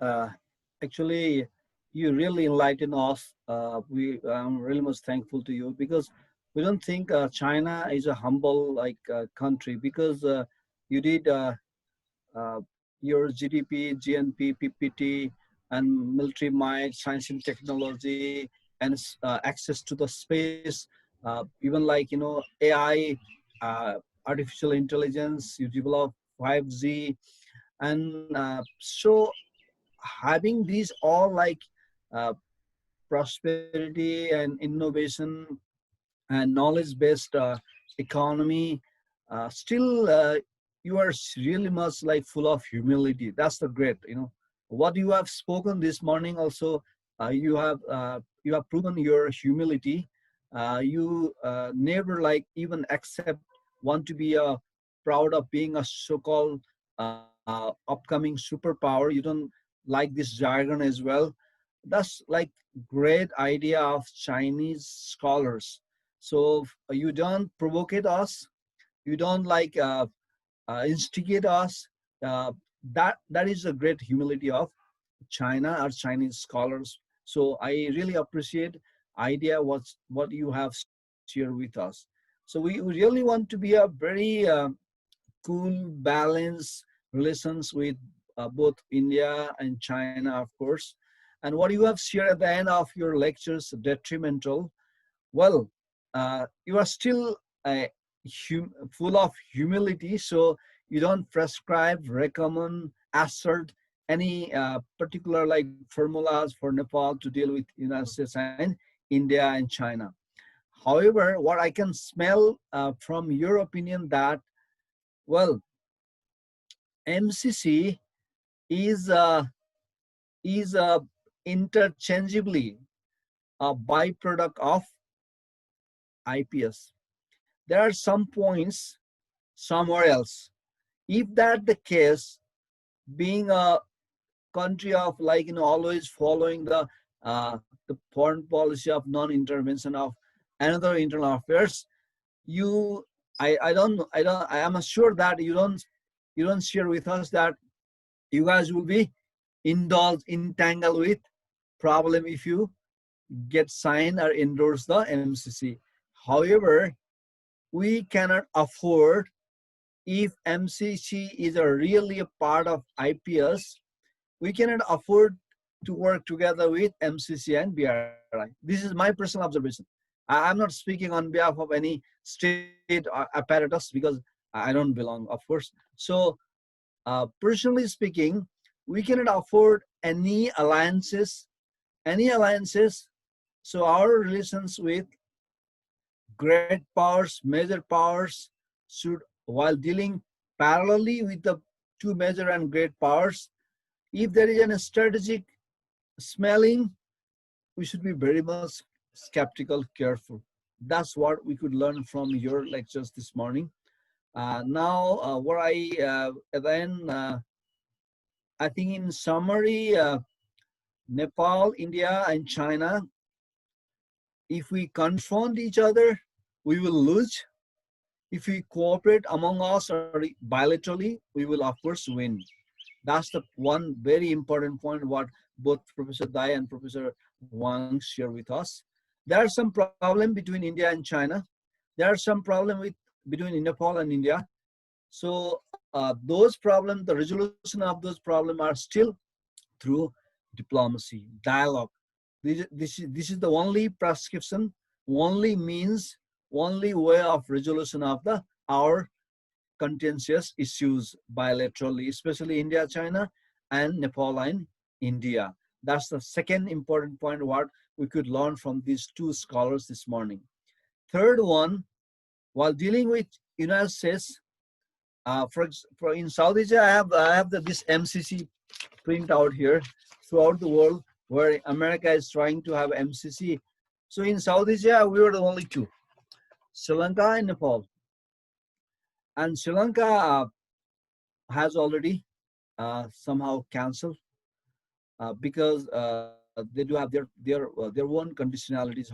Actually, you really enlightened us. I'm really much thankful to you, because we don't think China is a humble country, because you did your GDP, GNP, PPT, and military might, science and technology, and access to the space, even AI, artificial intelligence. You develop 5G, and so having these all prosperity and innovation and knowledge-based economy, still you are really much full of humility. That's the great, what you have spoken this morning. Also, you have proven your humility. You never even want to be proud of being a so-called upcoming superpower. You don't like this jargon as well. That's great idea of Chinese scholars. So you don't provoke us, you don't instigate us. That is a great humility of China or Chinese scholars. So I really appreciate idea what you have shared with us. So we really want to be a very cool, balanced relations with both India and China, of course. And what you have shared at the end of your lectures, detrimental. Well, you are still full of humility, so you don't prescribe, recommend, assert any particular formulas for Nepal to deal with United States and India and China. However, what I can smell from your opinion that, well, MCC is interchangeably a byproduct of IPS. There are some points somewhere else. If that the case, being a country of always following the foreign policy of non-intervention of another internal affairs, I am sure that you don't share with us that you guys will be entangled with problem if you get signed or endorse the MCC. However, we cannot afford, if MCC is really a part of IPS, we cannot afford to work together with MCC and BRI. This is my personal observation. I'm not speaking on behalf of any state apparatus because I don't belong, of course. So, personally speaking, we cannot afford any alliances. So our relations with great powers, major powers, should, while dealing parallelly with the two major and great powers, if there is a strategic smelling, we should be very much skeptical, careful. That's what we could learn from your lectures this morning. What I think in summary, Nepal, India, and China, if we confront each other, we will lose. If we cooperate among us or bilaterally, we will of course win. That's the one very important point what both Professor Dai and Professor Huang share with us. There are some problem between India and China. There are some problem between Nepal and India. So those problems, the resolution of those problems are still through diplomacy, dialogue. This is the only prescription, only means, only way of resolution of our contentious issues bilaterally, especially India, China, and Nepal and India. That's the second important point what we could learn from these two scholars this morning. Third one, while dealing with United States, for in South Asia, I have this MCC print out here throughout the world where America is trying to have MCC. So in South Asia, we were the only two, Sri Lanka and Nepal. And Sri Lanka has already somehow cancelled because they do have their own conditionalities.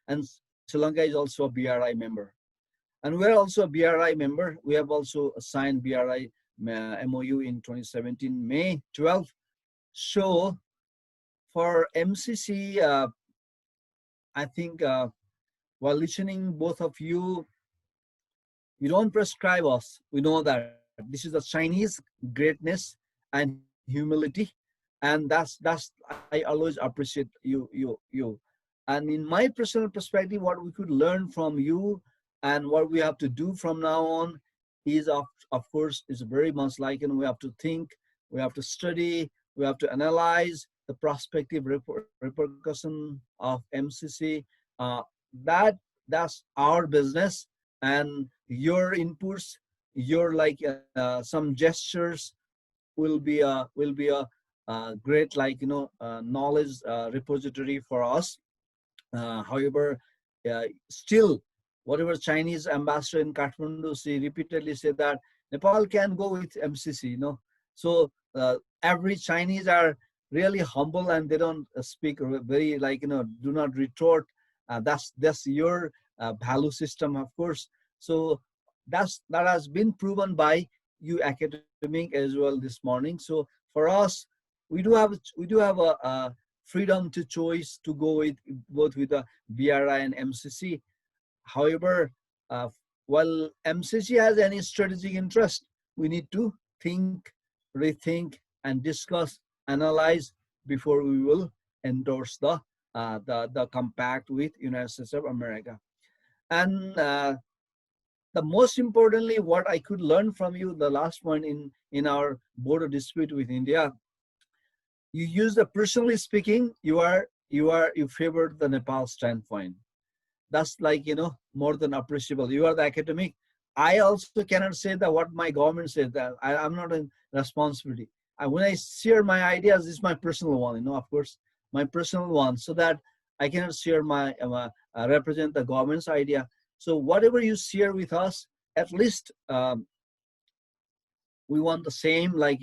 And Sri Lanka is also a BRI member. And we're also a BRI member. We have also signed BRI MOU in 2017, May 12th. So for MCC, I think while listening both of you, you don't prescribe us. We know that this is the Chinese greatness and humility, and that's I always appreciate you. And in my personal perspective, what we could learn from you and what we have to do from now on is of course is very much like, we have to think, we have to study, we have to analyze the prospective repercussion of MCC. That's our business, and your inputs, your some gestures will be a great knowledge repository for us. However, still, whatever Chinese ambassador in Kathmandu repeatedly said that Nepal can go with MCC, So every Chinese are really humble and they don't speak very do not retort. That's your value system, of course. So that has been proven by you academic as well this morning. So for us, we do have a freedom to choice to go with both with the BRI and MCC. However, while MCC has any strategic interest, we need to think, rethink, and discuss, analyze before we will endorse the compact with United States of America. And the most importantly, what I could learn from you, the last point in our border dispute with India, you use the personally speaking, you favored the Nepal standpoint. that's like, more than appreciable. You are the academic. I also cannot say that what my government said, that I'm not in responsibility. When I share my ideas, it's my personal one, of course, my personal one, so that I cannot share my, represent the government's idea. So whatever you share with us, at least we want the same, like,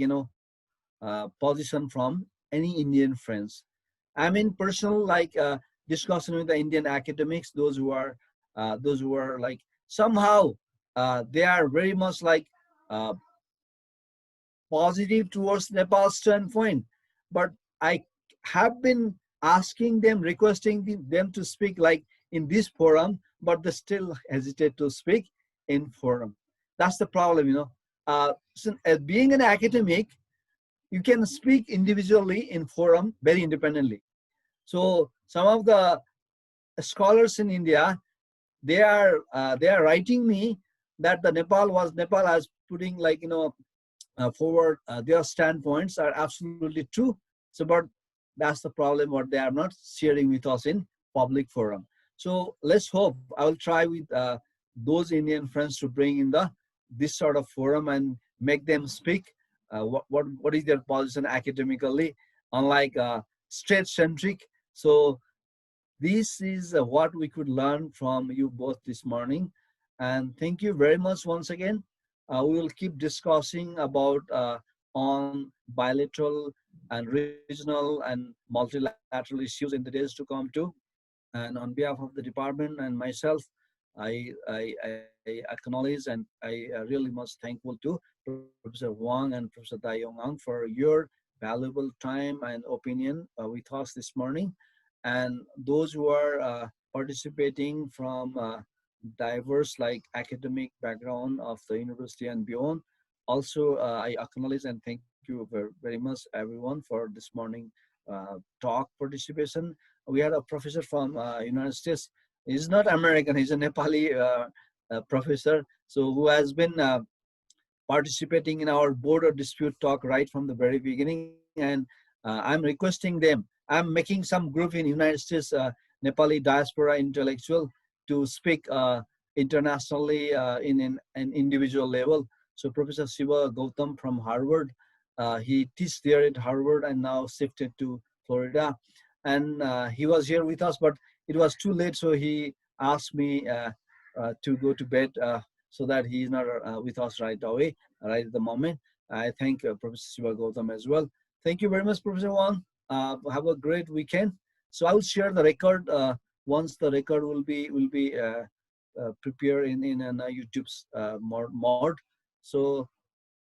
position from any Indian friends. I'm in personal, like, discussion with the Indian academics, those who are like, somehow they are very much like positive towards Nepal's standpoint. But I have been asking them, requesting them to speak like in this forum, but they still hesitate to speak in forum. That's the problem, So, being an academic, you can speak individually in forum very independently. So some of the scholars in India, they are writing me that the Nepal as putting, like, forward their standpoints are absolutely true. So, but that's the problem, what they are not sharing with us in public forum. So let's hope. I will try with those Indian friends to bring in this sort of forum and make them speak. What is their position academically, unlike state-centric. So this is what we could learn from you both this morning. And thank you very much once again. We will keep discussing about on bilateral and regional and multilateral issues in the days to come too. And on behalf of the department and myself, I acknowledge and I really most thankful to Professor Huang and Professor Dai Yonghong for your valuable time and opinion with us this morning. And those who are participating from diverse, like, academic background of the university and beyond, also I acknowledge and thank you very much everyone for this morning talk participation. We had a professor from United States. He's not American, he's a Nepali professor, so who has been participating in our border dispute talk right from the very beginning. And I'm requesting them, I'm making some group in United States, Nepali diaspora intellectual, to speak internationally in an individual level. So Professor Shiva Gautam from Harvard, he teaches there at Harvard and now shifted to Florida. And he was here with us, but it was too late, so he asked me to go to bed so that he is not with us right away, right at the moment. I thank Professor Shiva Gautam as well. Thank you very much, Professor Huang. Have a great weekend. So I will share the record once the record will be prepared in a YouTube's mode. So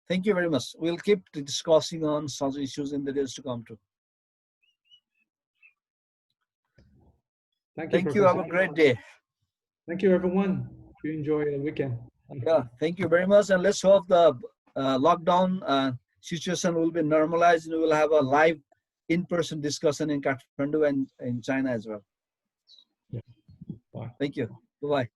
thank you very much. We'll keep discussing on such issues in the days to come too. Thank you. Have a great day. Thank you, everyone. You enjoy the weekend. Yeah, thank you very much. And let's hope the lockdown situation will be normalized and we will have a live in-person discussion in Kathmandu and in China as well. Yeah. Bye. Thank you. Bye-bye.